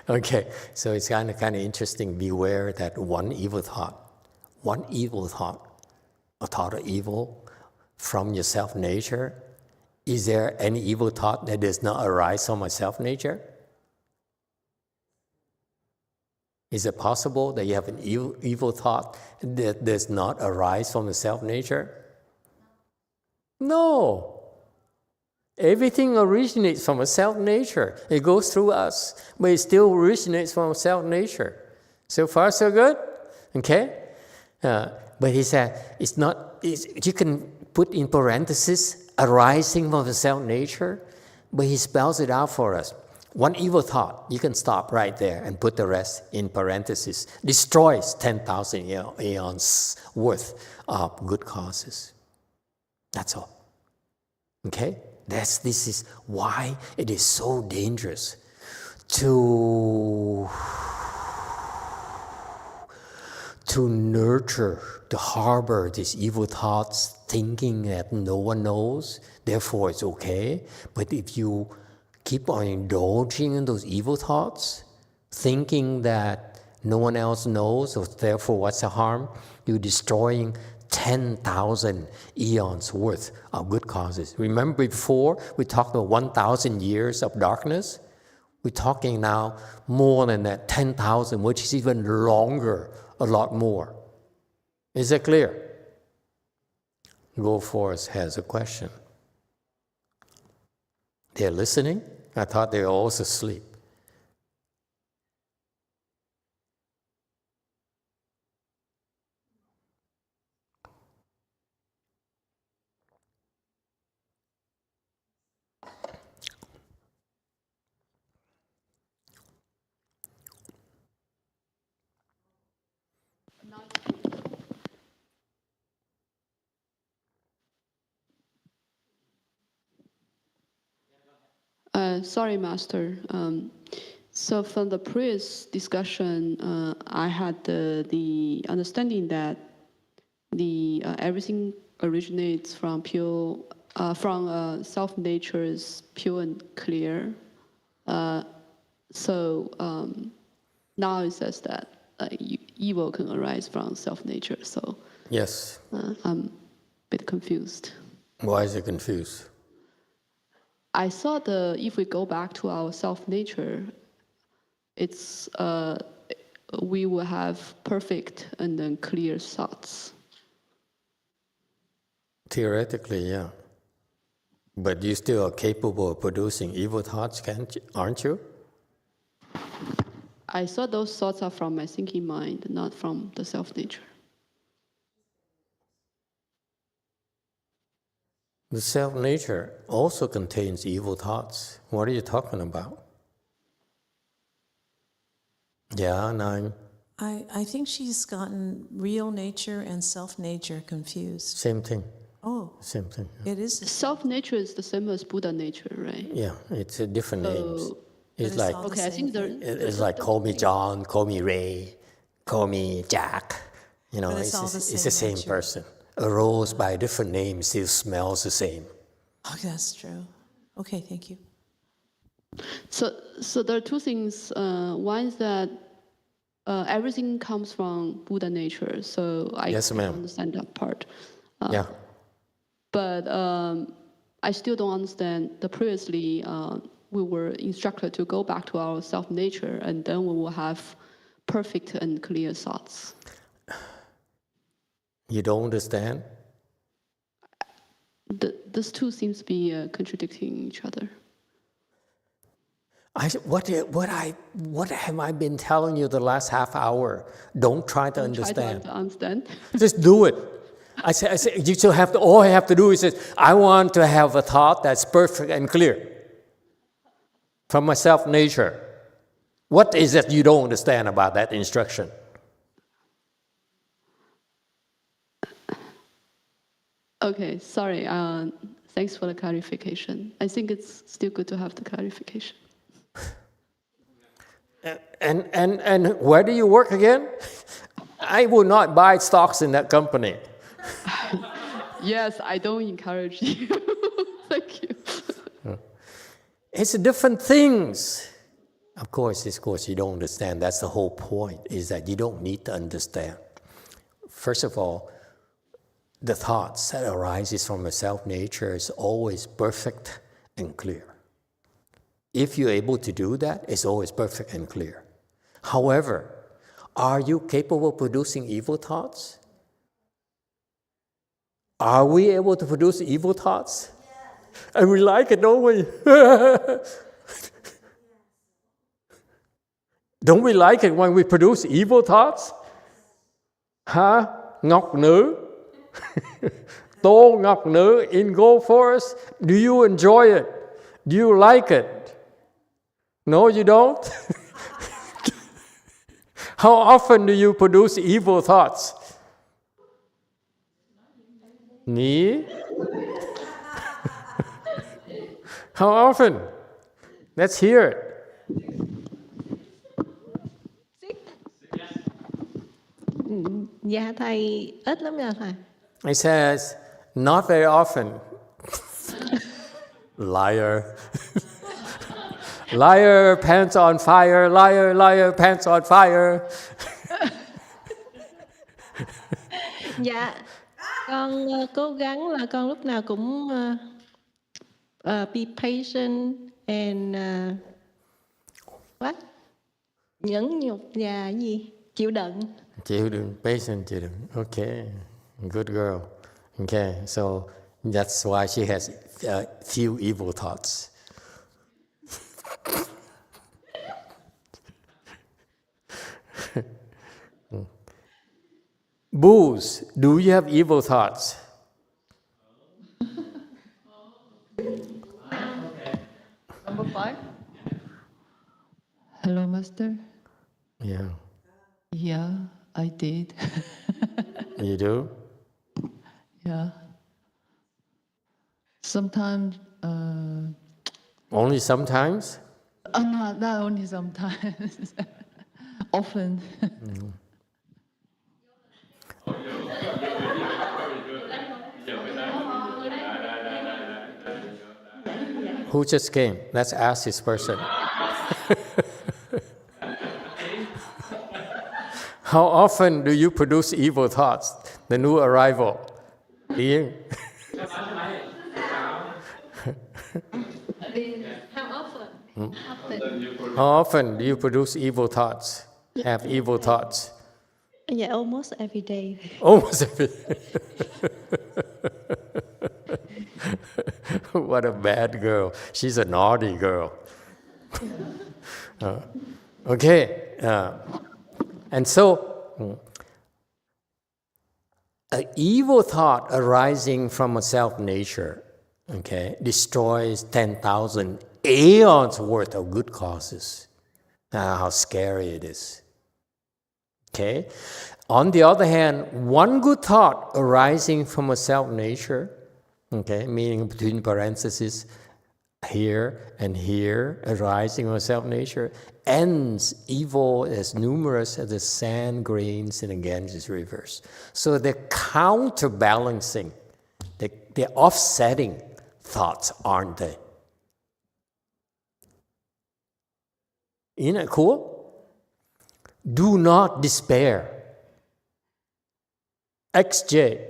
Okay, so it's kind of interesting. Beware that one evil thought, a thought of evil from your self-nature. Is there any evil thought that does not arise from a self-nature? Is it possible that you have an evil thought that does not arise from the self-nature? No. Everything originates from a self-nature. It goes through us, but it still originates from a self-nature. So far, so good? Okay? But he said, you can put in parentheses, arising from the self-nature, but he spells it out for us. One evil thought, you can stop right there and put the rest in parentheses. Destroys 10,000 aeons worth of good causes. That's all. Okay? This is why it is so dangerous to nurture, to harbor these evil thoughts, thinking that no one knows, therefore it's okay. But if you keep on indulging in those evil thoughts, thinking that no one else knows, so therefore what's the harm? You're destroying 10,000 eons worth of good causes. Remember before we talked about 1,000 years of darkness? We're talking now more than that, 10,000, which is even longer, a lot more. Is that clear? Go Force has a question. They're listening? I thought they were all asleep. Sorry, Master. So from the previous discussion, I had the understanding that everything originates from pure, from self-nature is pure and clear. So now it says that evil can arise from self-nature. So yes, I'm a bit confused. Why is it confused? I thought if we go back to our self-nature, it's we will have perfect and then clear thoughts. Theoretically, yeah. But you still are capable of producing evil thoughts, aren't you? I thought those thoughts are from my thinking mind, not from the self-nature. The self-nature also contains evil thoughts. What are you talking about? Yeah, Nine. I think she's gotten real nature and self-nature confused. Same thing. Oh. Same thing. It is. Self-nature is the same as Buddha nature, right? Yeah, it's different names. It's like, okay, I think it's like call me John, call me Ray, call me Jack. You know, But it's the same person. A rose by a different name still smells the same. Oh, that's true. Okay, thank you. So there are two things. One is that everything comes from Buddha nature, so I can understand that part. Yeah. But I still don't understand the previously we were instructed to go back to our self-nature and then we will have perfect and clear thoughts. You don't understand? These two seems to be contradicting each other. What have I been telling you the last half hour? Don't try to understand. Try to understand. Just do it. I say, you still have to. All I have to do is say, I want to have a thought that's perfect and clear from my self-nature. What is it you don't understand about that instruction? Okay, sorry. Thanks for the clarification. I think it's still good to have the clarification. And where do you work again? I will not buy stocks in that company. Yes, I don't encourage you. Thank you. It's different things. Of course, you don't understand. That's the whole point, is that you don't need to understand. First of all, the thoughts that arises from a self-nature is always perfect and clear. If you're able to do that, it's always perfect and clear. However, are you capable of producing evil thoughts? Are we able to produce evil thoughts? And we like it, don't we? Don't we like it when we produce evil thoughts? Huh? Ngọc Nữ? Tô Ngọc Nữ in Gold Forest? Do you enjoy it? Do you like it? No, you don't? How often do you produce evil thoughts? Ni? How often? Let's hear it. Dạ thầy, ít lắm nha thầy. He says, not very often. Liar. Liar, pants on fire, liar, liar, pants on fire. Dạ, con cố gắng là con lúc nào cũng be patient and what? Nhẫn nhục và gì? Chịu đựng. Chịu đựng, patient, chịu đựng. Okay, good girl. Okay, so that's why she has few evil thoughts. Booze, do you have evil thoughts? Number 5. Hello, Master. Yeah. Yeah, I did. You do? Yeah. Sometimes. Only sometimes? Not only sometimes. Often. Who just came? Let's ask this person. How often do you produce evil thoughts? The new arrival. Ian? How often? How often do you produce evil thoughts? Have evil thoughts? Yeah, almost every day. Almost every day. What a bad girl. She's a naughty girl. Okay. And so, an evil thought arising from a self-nature, okay, destroys 10,000 aeons worth of good causes. How scary it is. Okay? On the other hand, one good thought arising from a self-nature, okay, meaning between parentheses, here and here, arising from a self-nature, ends evil as numerous as the sand grains in the Ganges rivers. So they're counterbalancing, they're offsetting thoughts, aren't they? Isn't it cool? Do not despair. XJ,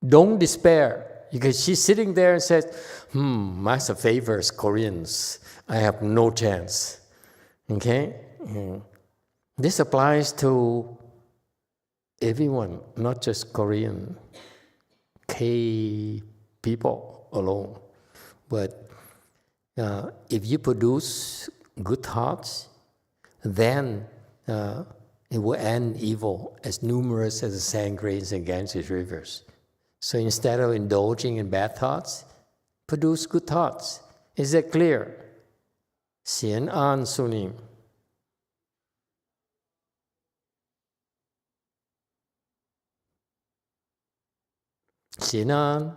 don't despair. Because she's sitting there and says, Master favors Koreans. I have no chance. Okay? This applies to everyone, not just Korean, K people alone. But if you produce good thoughts, then it will end evil as numerous as the sand grains and Ganges rivers. So instead of indulging in bad thoughts, produce good thoughts. Is that clear? Xian An Sunim. Xian An,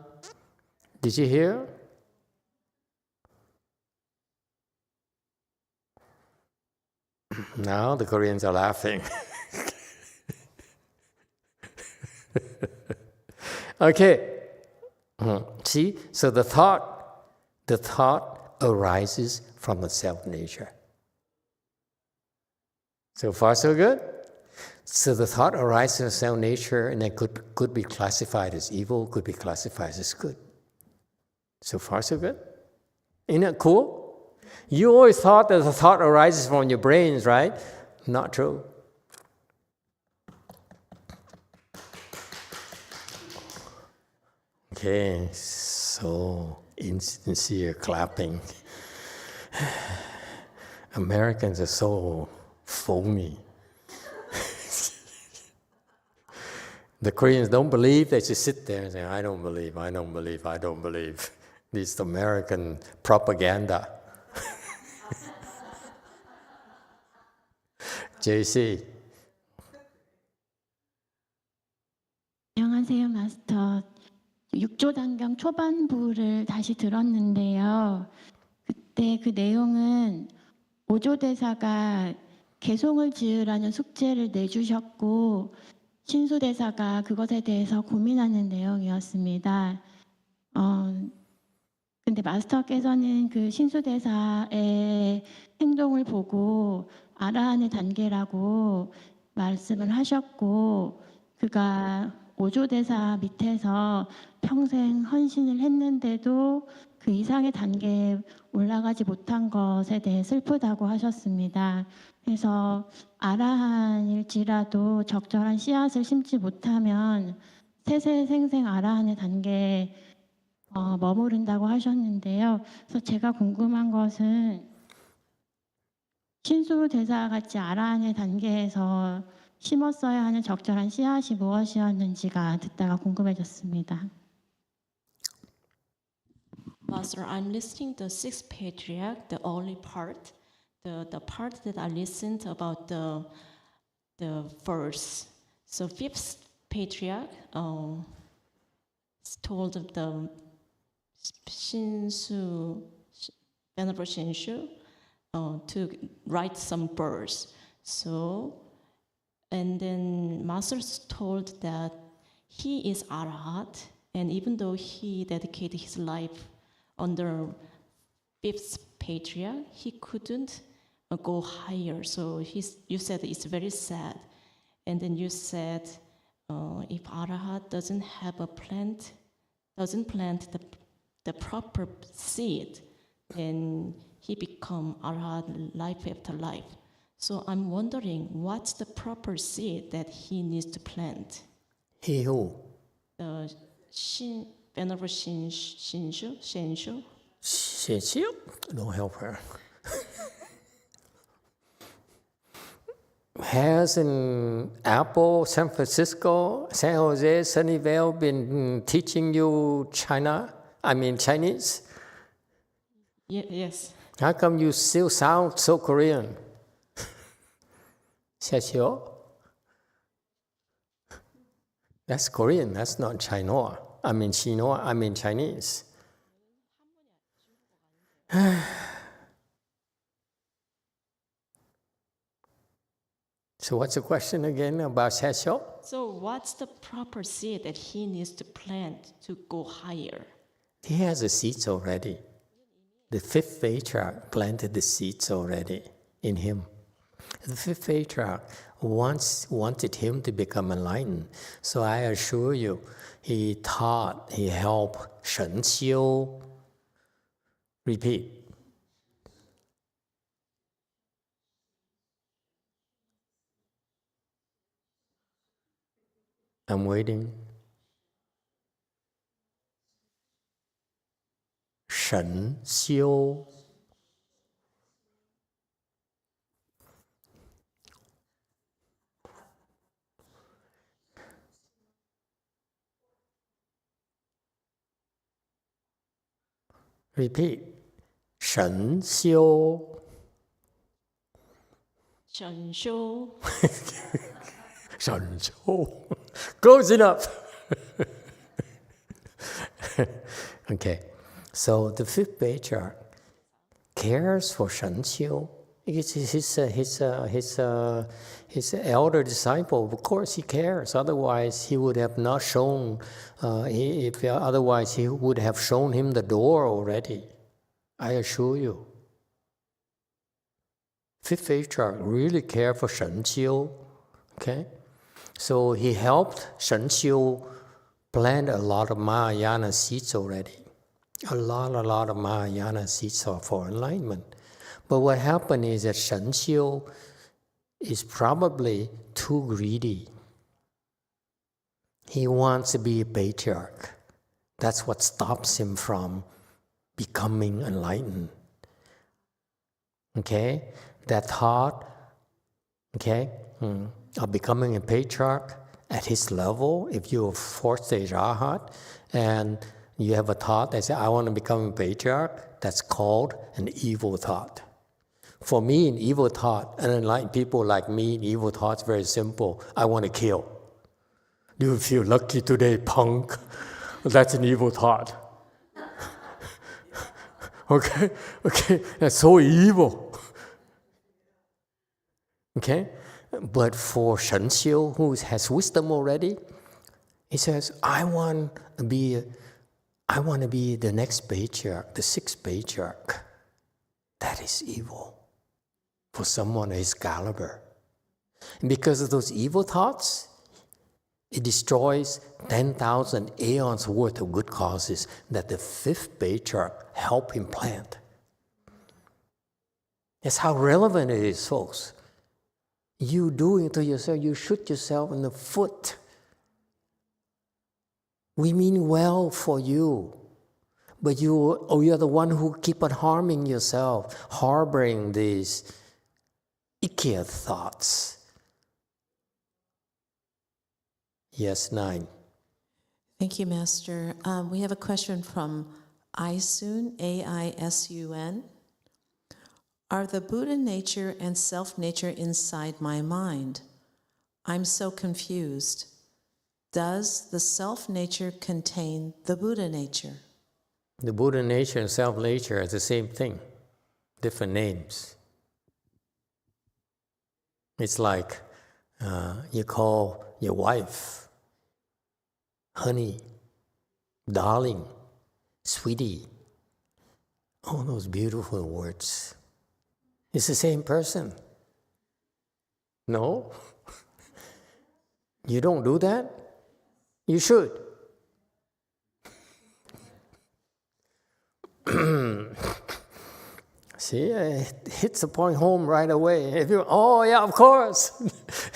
Did you hear? Now the Koreans are laughing. Okay. See, so the thought arises from the self-nature. So far, so good. So the thought arises from self-nature, and it could be classified as evil, could be classified as good. So far, so good. Isn't it cool? You always thought that the thought arises from your brains, right? Not true. Okay, so insincere clapping. Americans are so phony. The Koreans don't believe, they just sit there and say, I don't believe, I don't believe, I don't believe. This American propaganda. JC. 안녕하세요, 마스터. 6조 단경 초반부를 다시 들었는데요. 그때 그 내용은 5조 대사가 개송을 지으라는 숙제를 내주셨고 신수 대사가 그것에 대해서 고민하는 내용이었습니다. 근데 마스터께서는 그 신수 대사의 행동을 보고 아라한의 단계라고 말씀을 하셨고 그가 5조 대사 밑에서 평생 헌신을 했는데도 그 이상의 단계에 올라가지 못한 것에 대해 슬프다고 하셨습니다. 그래서 아라한일지라도 적절한 씨앗을 심지 못하면 세세생생 아라한의 단계에 머무른다고 하셨는데요. 그래서 제가 궁금한 것은 신수 대사같이 아라한의 단계에서 심었어야 하는 적절한 씨앗이 무엇이었는지가 듣다가 궁금해졌습니다. Master, I'm listening to the sixth patriarch, the only part, the part that I listened about the verse. So fifth patriarch told the Shinsu, Venerable Shinshu, to write some verse. So, and then Masters told that he is Arhat, and even though he dedicated his life under fifth patriarch, he couldn't go higher. So you said it's very sad. And then you said if Arhat doesn't plant the proper seed, then he become Arhat life after life. So I'm wondering, what's the proper seed that he needs to plant? He who? Venerable Shinshu? Shinshu? Don't help her. Has in Apple, San Francisco, San Jose, Sunnyvale been teaching you Chinese? Yes. How come you still sound so Korean? Xiaxiu? That's Korean, that's not Chinese. Chinese. So what's the question again about Xiaxiu? So what's the proper seed that he needs to plant to go higher? He has the seeds already. The fifth patriarch planted the seeds already in him. The fifth patriarch wanted him to become enlightened. So I assure you, he helped Shen Xiu. Repeat. I'm waiting. Shen Xiu. Repeat. Shen Xiu. Shen Xiu. Shen Xiu. Close enough. Okay, so the fifth patriarch cares for Shen Qiu. His elder disciple. Of course, he cares. Otherwise, he would have not shown. Otherwise, he would have shown him the door already. I assure you. Fifth patriarch really cared for Shen Qiu. Okay, so he helped Shen Qiu plant a lot of Mahayana seeds already. A lot of Mahayana seeds for enlightenment. But what happened is that Shen Qiu is probably too greedy. He wants to be a patriarch. That's what stops him from becoming enlightened. Okay? That thought, okay, of becoming a patriarch at his level, if you're a fourth stage Arhat, and you have a thought that says, I want to become a patriarch, that's called an evil thought. For me, an evil thought, and unlike people like me, an evil thought is very simple. I want to kill. Do you feel lucky today, punk? That's an evil thought. Okay, that's so evil. Okay, but for Shen Qiu, who has wisdom already, he says, I want to be the next patriarch, the sixth patriarch. That is evil for someone of his caliber. And because of those evil thoughts, it destroys 10,000 aeons worth of good causes that the fifth patriarch helped him plant. That's how relevant it is, folks. You doing it to yourself, you shoot yourself in the foot. We mean well for you, but you're the one who keep on harming yourself, harboring these icky thoughts. Yes, 9. Thank you, Master. We have a question from Aisun, A-I-S-U-N. Are the Buddha nature and self-nature inside my mind? I'm so confused. Does the self-nature contain the Buddha nature? The Buddha nature and self-nature are the same thing, different names. It's like you call your wife honey, darling, sweetie, all those beautiful words. It's the same person. No? You don't do that? You should. See, it hits the point home right away. If you, oh yeah, of course.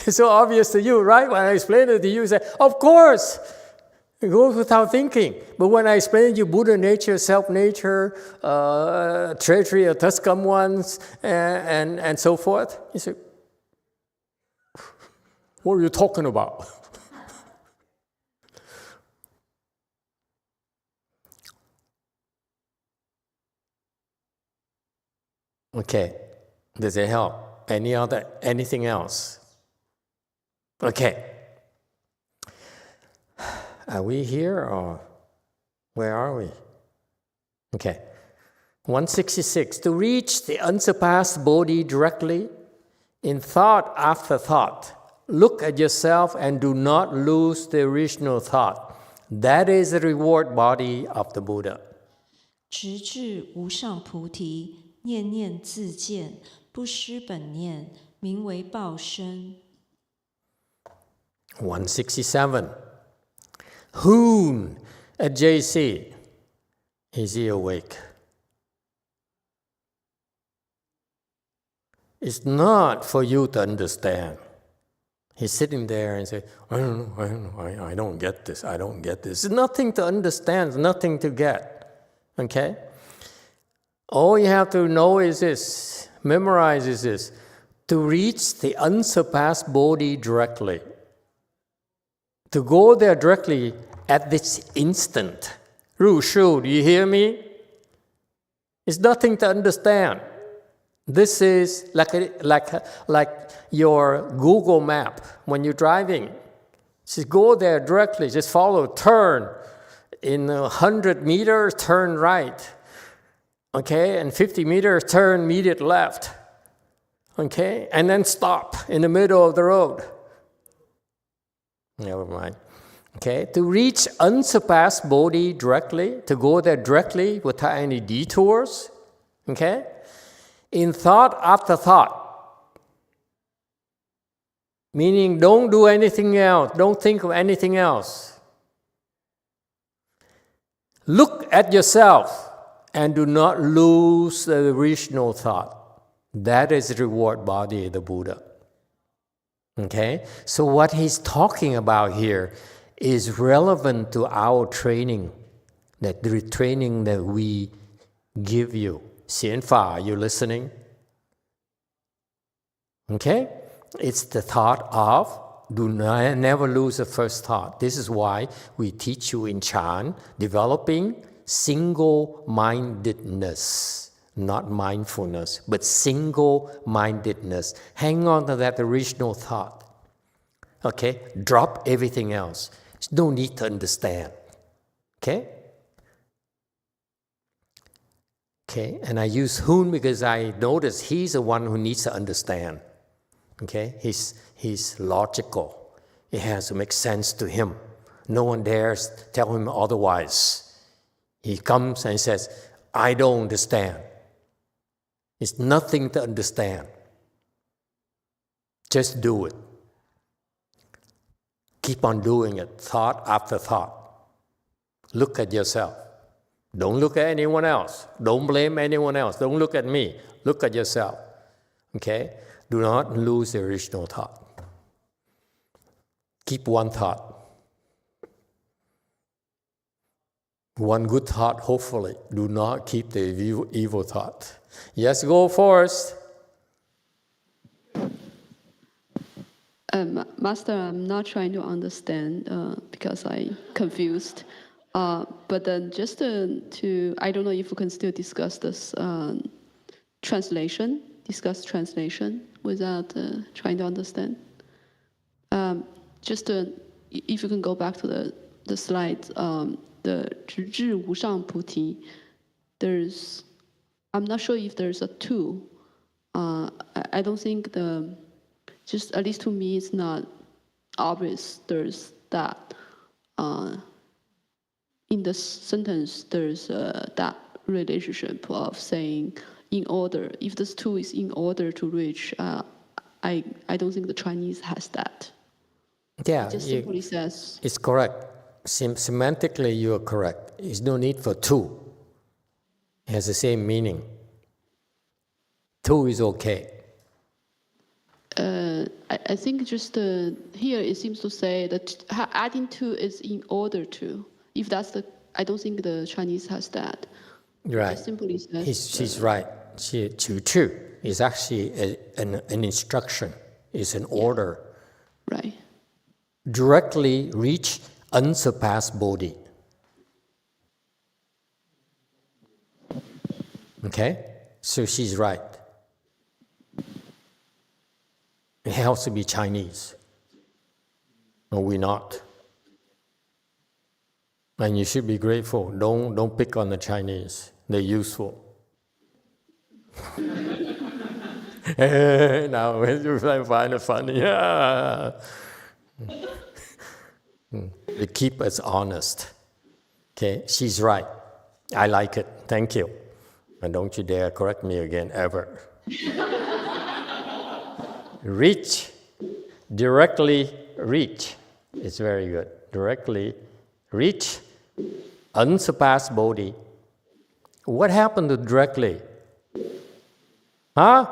It's so obvious to you, right? When I explain it to you, you say, of course. It goes without thinking. But when I explain to you Buddha nature, self-nature, treasury of Tuscum ones, and so forth, you say, what are you talking about? Okay, does it help? Anything else? Okay. Are we here or where are we? Okay. 166. To reach the unsurpassed Bodhi directly, in thought after thought, look at yourself and do not lose the original thought. That is the reward body of the Buddha. 直至无上菩提，念念自见，不失本念，名为报身。167. Hoon at JC. Is he awake? It's not for you to understand. He's sitting there and say, I don't know, I don't get this, I don't get this. It's nothing to understand, nothing to get. Okay? All you have to know is this, memorize is this, to reach the unsurpassed Bodhi directly. To go there directly at this instant. Ru Shu, do you hear me? It's nothing to understand. This is like your Google map when you're driving. Just go there directly, just follow, turn. in 100 meters, turn right. Okay, and 50 meters, turn immediate left. Okay, and then stop in the middle of the road. Never mind. Okay, to reach unsurpassed Bodhi directly, to go there directly without any detours. Okay, in thought after thought. Meaning don't do anything else, don't think of anything else. Look at yourself and do not lose the original thought. That is reward body of the Buddha. Okay? So what he's talking about here is relevant to our training, that the training that we give you. Xian Fa, are you listening? Okay? It's the thought of never lose the first thought. This is why we teach you in Chan, developing single-mindedness, not mindfulness, but single-mindedness. Hang on to that original thought. Okay? Drop everything else. No need to understand. Okay? Okay, and I use Hoon because I notice he's the one who needs to understand. Okay, he's logical. It has to make sense to him. No one dares tell him otherwise. He comes and says, I don't understand. It's nothing to understand. Just do it. Keep on doing it, thought after thought. Look at yourself. Don't look at anyone else. Don't blame anyone else. Don't look at me. Look at yourself. Okay? Do not lose the original thought. Keep one thought. One good thought, hopefully. Do not keep the evil thought. Yes, go first. Master, I'm not trying to understand because I'm confused. But then just to, I don't know if we can still discuss this translation without trying to understand. If you can go back to the slides, the 直至无上菩提, I'm not sure if there's a two. I don't think just at least to me, it's not obvious there's that. In the sentence, there's that relationship of saying in order. If this two is in order to reach, I don't think the Chinese has that. Yeah, it just simply says. It's correct. Semantically, you are correct. There's no need for two. It has the same meaning. Two is okay. I think just here it seems to say that adding two is in order to. If that's I don't think the Chinese has that. Right. It simply says. She's right. 处处 is actually an instruction. It's an order. Right. Directly reach unsurpassed Bodhi. Okay? So she's right. It has to be Chinese. No, we're not. And you should be grateful. Don't pick on the Chinese. They're useful. Now you find it funny. Yeah. They keep us honest. Okay, she's right. I like it. Thank you. And don't you dare correct me again, ever. Reach. Directly reach. It's very good. Directly reach unsurpassed Bodhi. What happened to directly? Huh?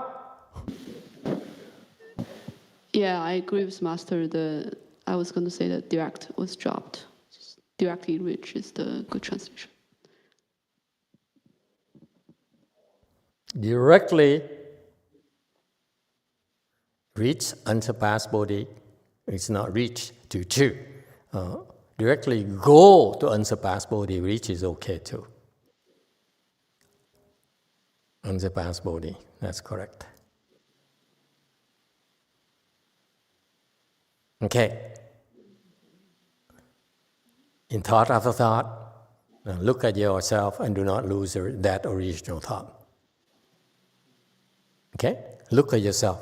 Yeah, I agree with Master. I was going to say that direct was dropped. Just directly reach is the good translation. Directly reach unsurpassed Bodhi. It's not reach to two. Directly go to unsurpassed Bodhi, reach is okay too. Unsurpassed Bodhi, that's correct. Okay. In thought after thought, Now look at yourself and do not lose that original thought. Okay? Look at yourself.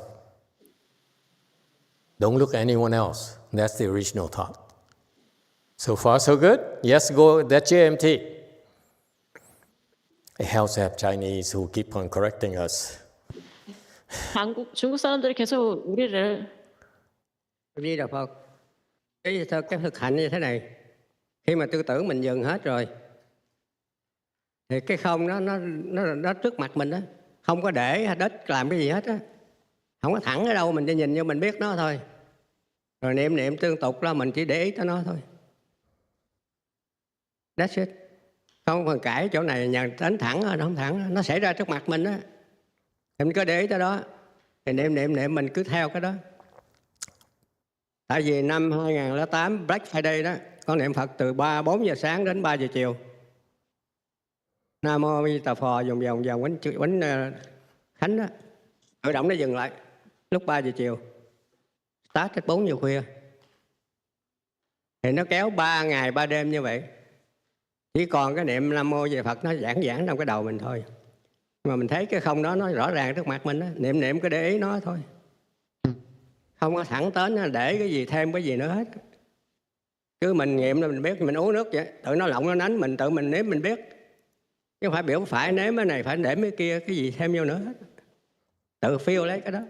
Don't look at anyone else. That's the original thought. So far, so good? Yes, go, that's your MT. It helps to have Chinese who keep on correcting us. 중국 사람들이 계속 우리를 Di Đà Phật. Cái thực hành như thế này, khi mà tư tưởng mình dừng hết rồi, thì cái không nó trước mặt mình đó, không có để đất làm cái gì hết á, không có thẳng ở đâu, mình chỉ nhìn vô mình biết nó thôi. Rồi niệm tương tục là mình chỉ để ý tới nó thôi. That's it. Không còn cãi chỗ này nhà đánh thẳng nó không thẳng, nó xảy ra trước mặt mình á. Thì mình cứ để ý tới đó, thì niệm mình cứ theo cái đó. Tại vì năm 2008 Black Friday đó, con niệm Phật từ 4 giờ sáng đến 3 giờ chiều. Nam Mô Emitofuo vòng quánh khánh đó. Tự động nó dừng lại lúc 3 giờ chiều. Start tới 4 giờ khuya. Thì nó kéo 3 ngày 3 đêm như vậy. Chỉ còn cái niệm Nam Mô về Phật nó giảng trong cái đầu mình thôi. Mà mình thấy cái không đó nó rõ ràng trước mặt mình đó. Niệm cứ để ý nó thôi. Không có thẳng đến để cái gì thêm cái gì nữa hết. Cứ mình nghiệm là mình biết, mình uống nước vậy. Tự nó lộng nó nánh, mình tự mình nếm mình biết. Chứ không phải biểu phải nếm cái này, phải nếm cái kia, cái gì thêm vô nữa hết. Tự feel lấy cái đó.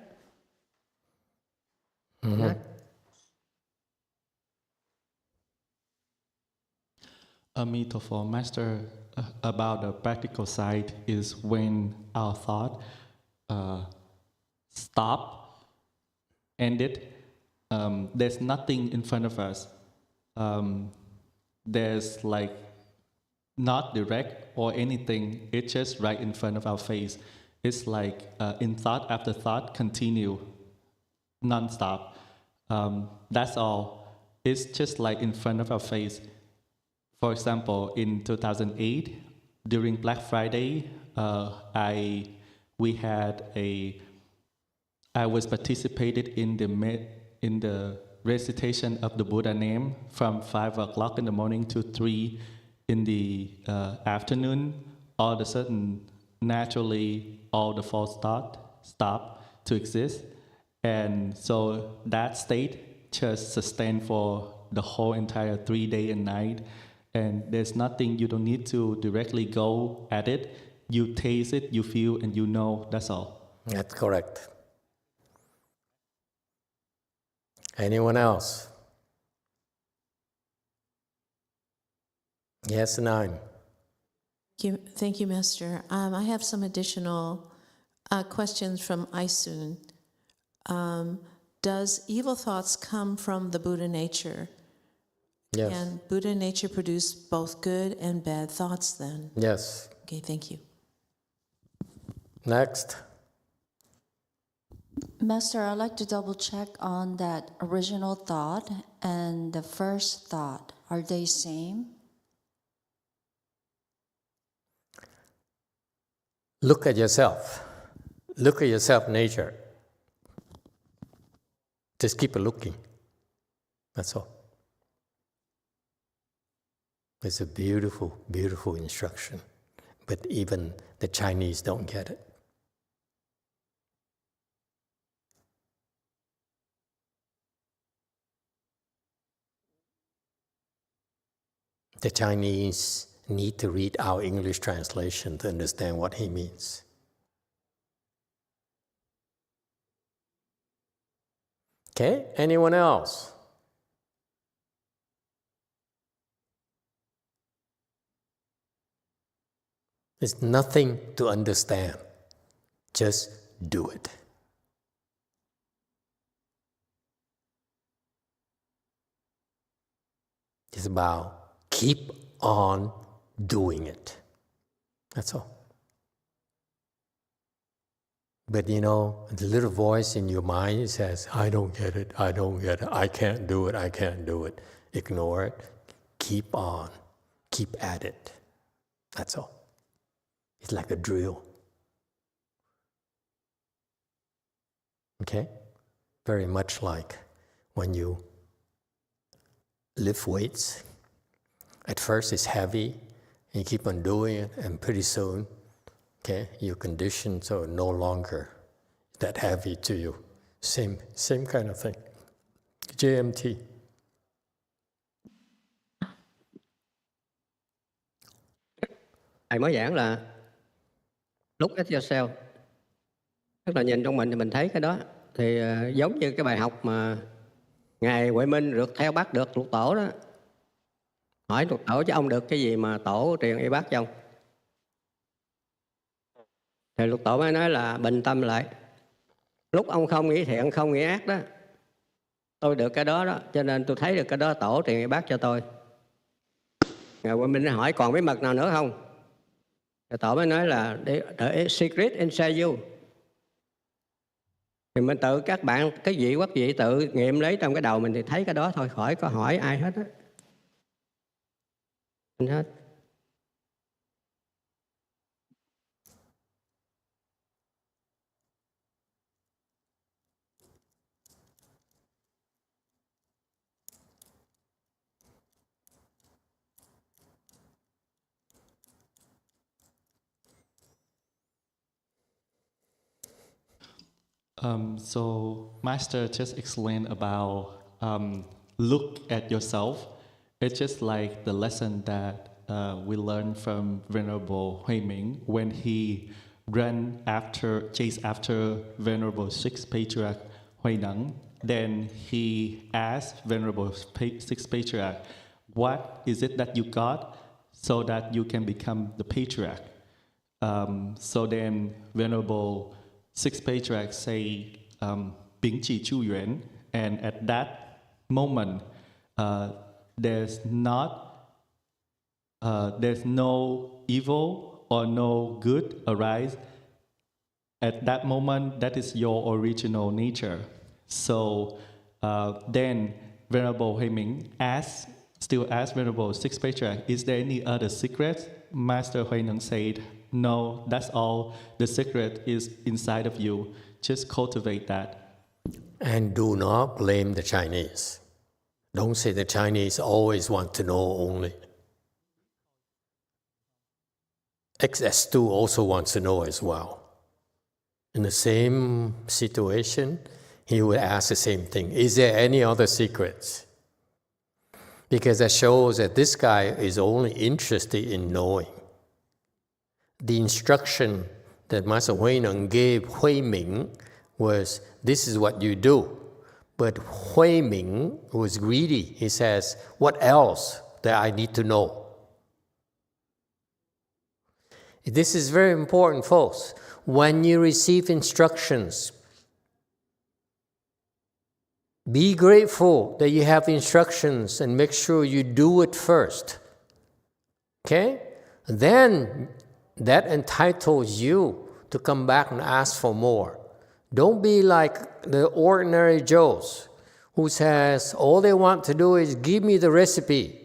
Emitofuo, Master, about the practical side is when our thought stop, ended. There's nothing in front of us. There's like not direct or anything. It's just right in front of our face. It's like in thought after thought continue, non-stop. That's all. It's just like in front of our face. For example, in 2008, during Black Friday, I was participated in the recitation of the Buddha name from 5 o'clock in the morning to 3 in the afternoon. All of a sudden, naturally, all the false thought stopped to exist. And so that state just sustained for the whole entire 3 day and night. And there's nothing, you don't need to directly go at it. You taste it, you feel, and you know, that's all. That's correct. Anyone else? Yes, 9. Thank you, Master. I have some additional questions from Aisun. Does evil thoughts come from the Buddha nature? Yes. Can Buddha nature produce both good and bad thoughts then? Yes. Okay, thank you. Next. Master, I'd like to double check on that original thought and the first thought. Are they same? Look at yourself. Look at yourself nature. Just keep looking. That's all. It's a beautiful, beautiful instruction. But even the Chinese don't get it. The Chinese need to read our English translation to understand what he means. Okay, anyone else? There's nothing to understand. Just do it. It's about keep on doing it. That's all. But you know, the little voice in your mind says, I don't get it, I don't get it, I can't do it, I can't do it. Ignore it. Keep on. Keep at it. That's all. It's like a drill. Okay? Very much like when you lift weights. At first it's heavy, You keep on doing it, and pretty soon, okay, your conditions are no longer that heavy to you. Same kind of thing. JMT. Thầy mới giảng là look at yourself, tức là nhìn trong mình thì mình thấy cái đó. Thì giống như cái bài học mà Ngài Huệ Minh rượt theo bắt được Lục Tổ đó. Hỏi Lục Tổ chứ ông được cái gì mà Tổ truyền y bác cho ông? Thì Lục Tổ mới nói là bình tâm lại. Lúc ông không nghĩ thiện, không nghĩ ác đó, tôi được cái đó đó, cho nên tôi thấy được cái đó Tổ truyền y bác cho tôi. Ngài Huệ Minh hỏi còn bí mật nào nữa không? Thì Tổ mới nói là the secret inside you. Thì mình tự các bạn, cái vị quốc vị tự nghiệm lấy trong cái đầu mình thì thấy cái đó thôi, khỏi có hỏi ai hết á. Hết. So Master just explained about look at yourself. It's just like the lesson that we learned from Venerable Huiming when he chased after Venerable Sixth Patriarch Huineng. Then he asked Venerable Sixth Patriarch, what is it that you got so that you can become the Patriarch? So then Venerable Sixth Patriarch say, Bing Chi Chu Yuan, and at that moment, there's no evil or no good arise. At that moment, that is your original nature. So then Venerable Huiming still asked Venerable Sixth Patriarch, is there any other secret? Master Huineng said, no, that's all. The secret is inside of you. Just cultivate that. And do not blame the Chinese. Don't say the Chinese always want to know only. XS2 also wants to know as well. In the same situation, he would ask the same thing. Is there any other secrets? Because that shows that this guy is only interested in knowing. The instruction that Master Huineng gave Huiming was, this is what you do. But Huiming was greedy. He says, what else that I need to know? This is very important, folks. When you receive instructions, be grateful that you have instructions and make sure you do it first. Okay? Then that entitles you to come back and ask for more. Don't be like the ordinary Joes who says all they want to do is give me the recipe.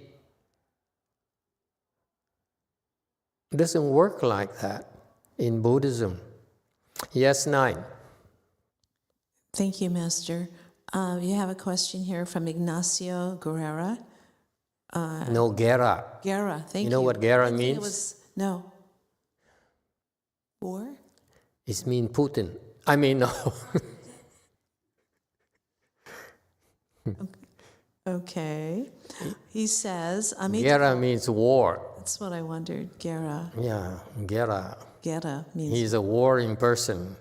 It doesn't work like that in Buddhism. Yes, 9. Thank you, Master. You have a question here from Ignacio Guerrera. No, Guerra. Guerra, thank you. You know what Guerra means? No. War? It means Putin. I mean, no. Okay. He says, Guerra means war. That's what I wondered. Guerra. Yeah, Guerra. Guerra means... He's a warring person.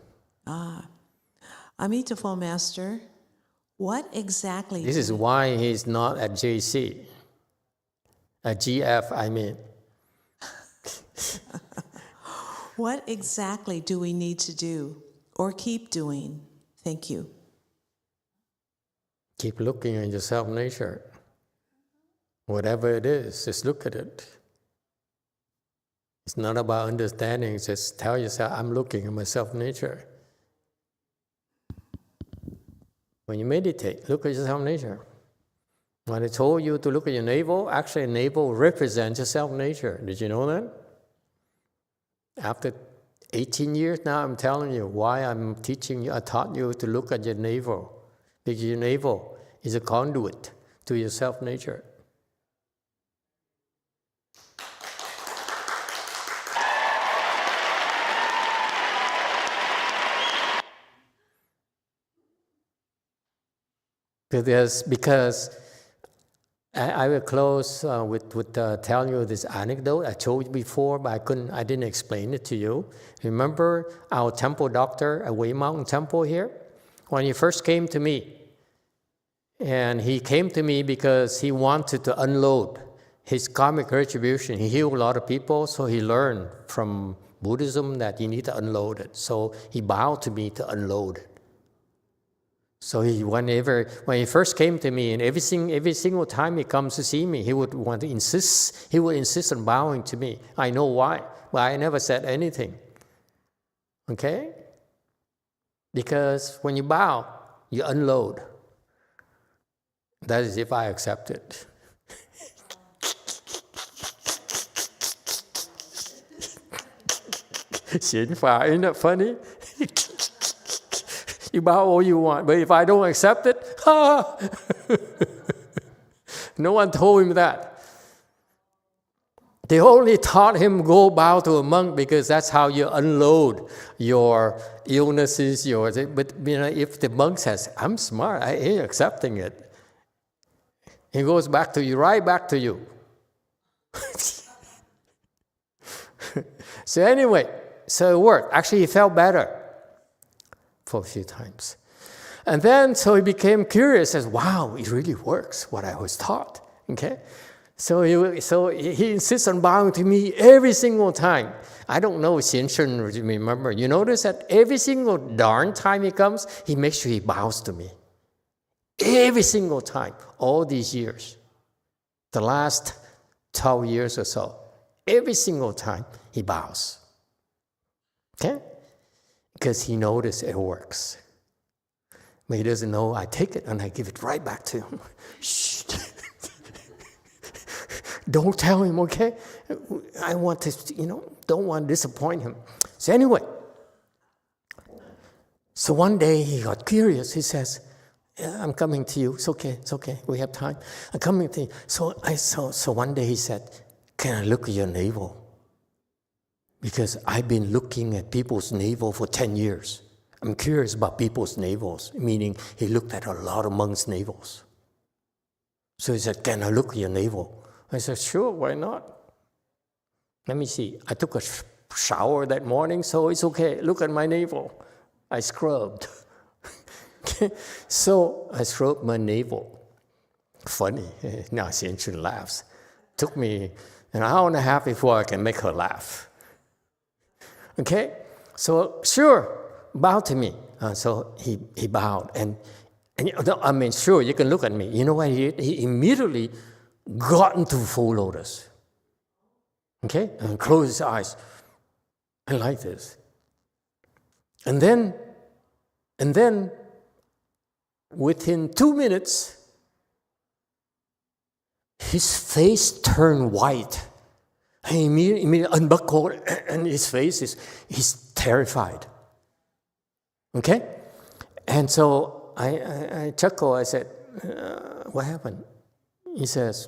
Emitofuo, Master, what exactly... This is why he's not at JC. At GF, I mean. What exactly do we need to do or keep doing? Thank you. Keep looking at your self-nature. Whatever it is, just look at it. It's not about understanding, just tell yourself, I'm looking at my self-nature. When you meditate, look at your self-nature. When I told you to look at your navel, actually navel represents your self-nature. Did you know that? After 18 years now, I'm telling you why I'm teaching you, I taught you to look at your navel. Because your navel is a conduit to your self-nature. Because I will close with telling you this anecdote. I told you before, but I didn't explain it to you. Remember our temple doctor at Way Mountain Temple here? When he first came to me, and he came to me because he wanted to unload his karmic retribution. He healed a lot of people, so he learned from Buddhism that you need to unload it. So he bowed to me to unload it. So when he first came to me, and every single time he comes to see me, he would insist on bowing to me. I know why, but I never said anything. Okay? Because when you bow, you unload. That is if I accept it. Isn't that funny? You bow all you want, but if I don't accept it, no one told him that. They only taught him go bow to a monk because that's how you unload your illnesses. But if the monk says, "I'm smart, I ain't accepting it," he goes back to you, right back to you. So anyway, so it worked. Actually, he felt better for a few times. And then, so he became curious, says, wow, it really works, what I was taught, okay? So he insists on bowing to me every single time. I don't know if Xian Shun remember. You notice that every single darn time he comes, he makes sure he bows to me. Every single time, all these years. The last 12 years or so. Every single time, he bows. Okay? Because he noticed it works. But he doesn't know I take it and I give it right back to him. Shh. Don't tell him, okay? I want to, don't want to disappoint him. So anyway, so one day he got curious. He says, I'm coming to you. It's okay. We have time. I'm coming to you. So one day he said, can I look at your navel? Because I've been looking at people's navel for 10 years. I'm curious about people's navels, meaning he looked at a lot of monks' navels. So he said, can I look at your navel? I said, sure, why not? Let me see. I took a shower that morning, so it's okay. Look at my navel. I scrubbed. So I scrubbed my navel. Funny. Now Xian Shun laughs. Took me an hour and a half before I can make her laugh. Okay, so sure, bow to me. So he bowed, and I mean, sure, you can look at me. You know what he did? He immediately got into full lotus. Okay, and closed his eyes, and like this. And then, within 2 minutes, his face turned white. He immediately unbuckled, and his face he's terrified. Okay? And so I chuckled. I said, what happened? He says,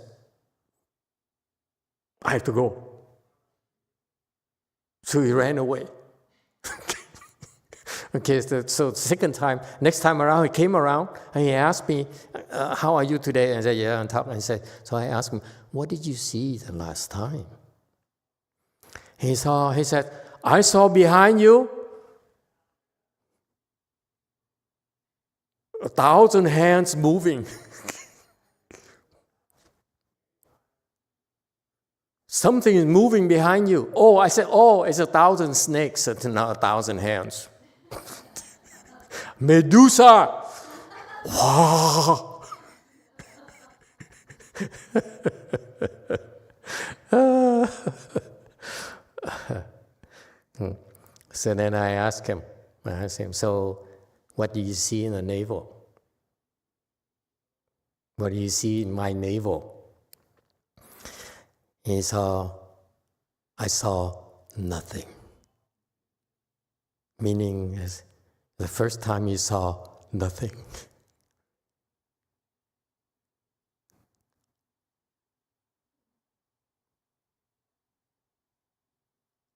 I have to go. So he ran away. Okay, so the second time, next time around, he came around and he asked me, how are you today? And I said, yeah, on top. And so I asked him, what did you see the last time? He said, I saw behind you 1,000 hands moving. Something is moving behind you. Oh, I said, it's 1,000 snakes, it's not 1,000 hands. Medusa! Wow! So then I asked him, so what do you see in the navel? What do you see in my navel? I saw nothing. Meaning, the first time you saw nothing.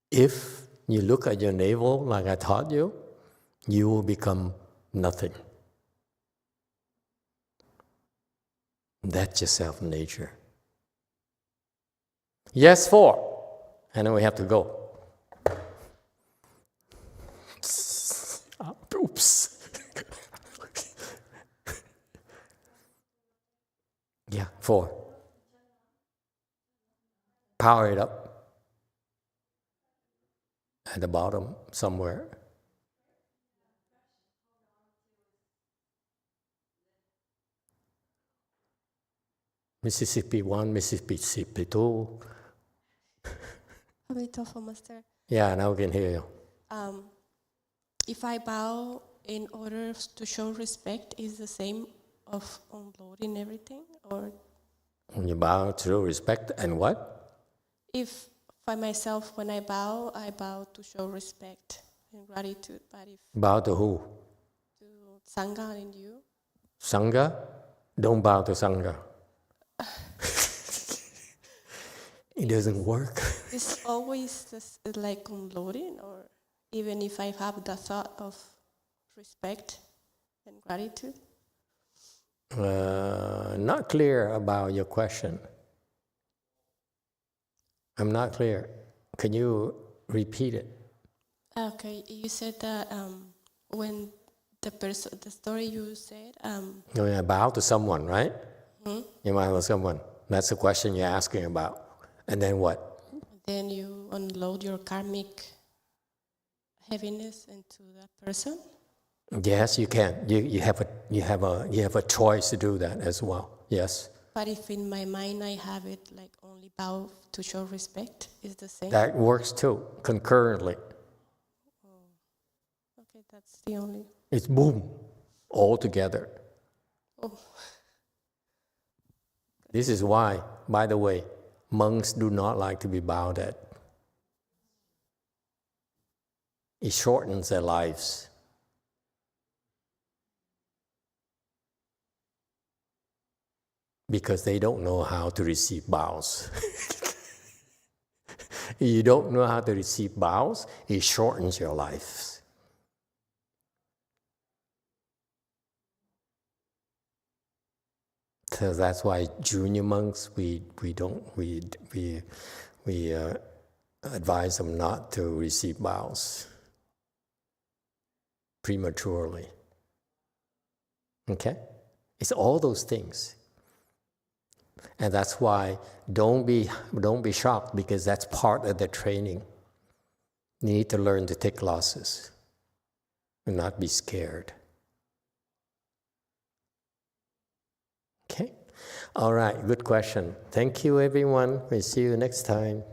If you look at your navel like I taught you, you will become nothing. That's your self-nature. Yes, 4. And then we have to go. Oops. Yeah, 4. Power it up. At the bottom, somewhere. Mississippi 1, Mississippi 2. Emitofuo, Master. Yeah, now we can hear you. If I bow in order to show respect, is the same of unloading everything, or? When you bow to show respect and what? If by myself, when I bow to show respect and gratitude. But if bow to who? To Sangha and you. Sangha? Don't bow to Sangha. It doesn't work. It's always this, like unloading, or even if I have the thought of respect and gratitude? Not clear about your question. I'm not clear. Can you repeat it? Okay, you said that when the story you said. You bow to someone, right? Hmm? You bow to someone. That's the question you're asking about. And then what? Then you unload your karmic heaviness into that person. Yes, you can. You have a choice to do that as well. Yes. But if in my mind I have it like only bow to show respect, is the same. That works too, concurrently. Oh. Okay, that's the only. It's boom, all together. Oh. This is why, by the way, monks do not like to be bowed at. It shortens their lives. Because they don't know how to receive bows. You don't know how to receive bows, it shortens your life. So that's why junior monks, we advise them not to receive bows prematurely. Okay? It's all those things. And that's why don't be shocked, because that's part of the training. You need to learn to take losses and not be scared. Okay? All right, good question. Thank you, everyone. We'll see you next time.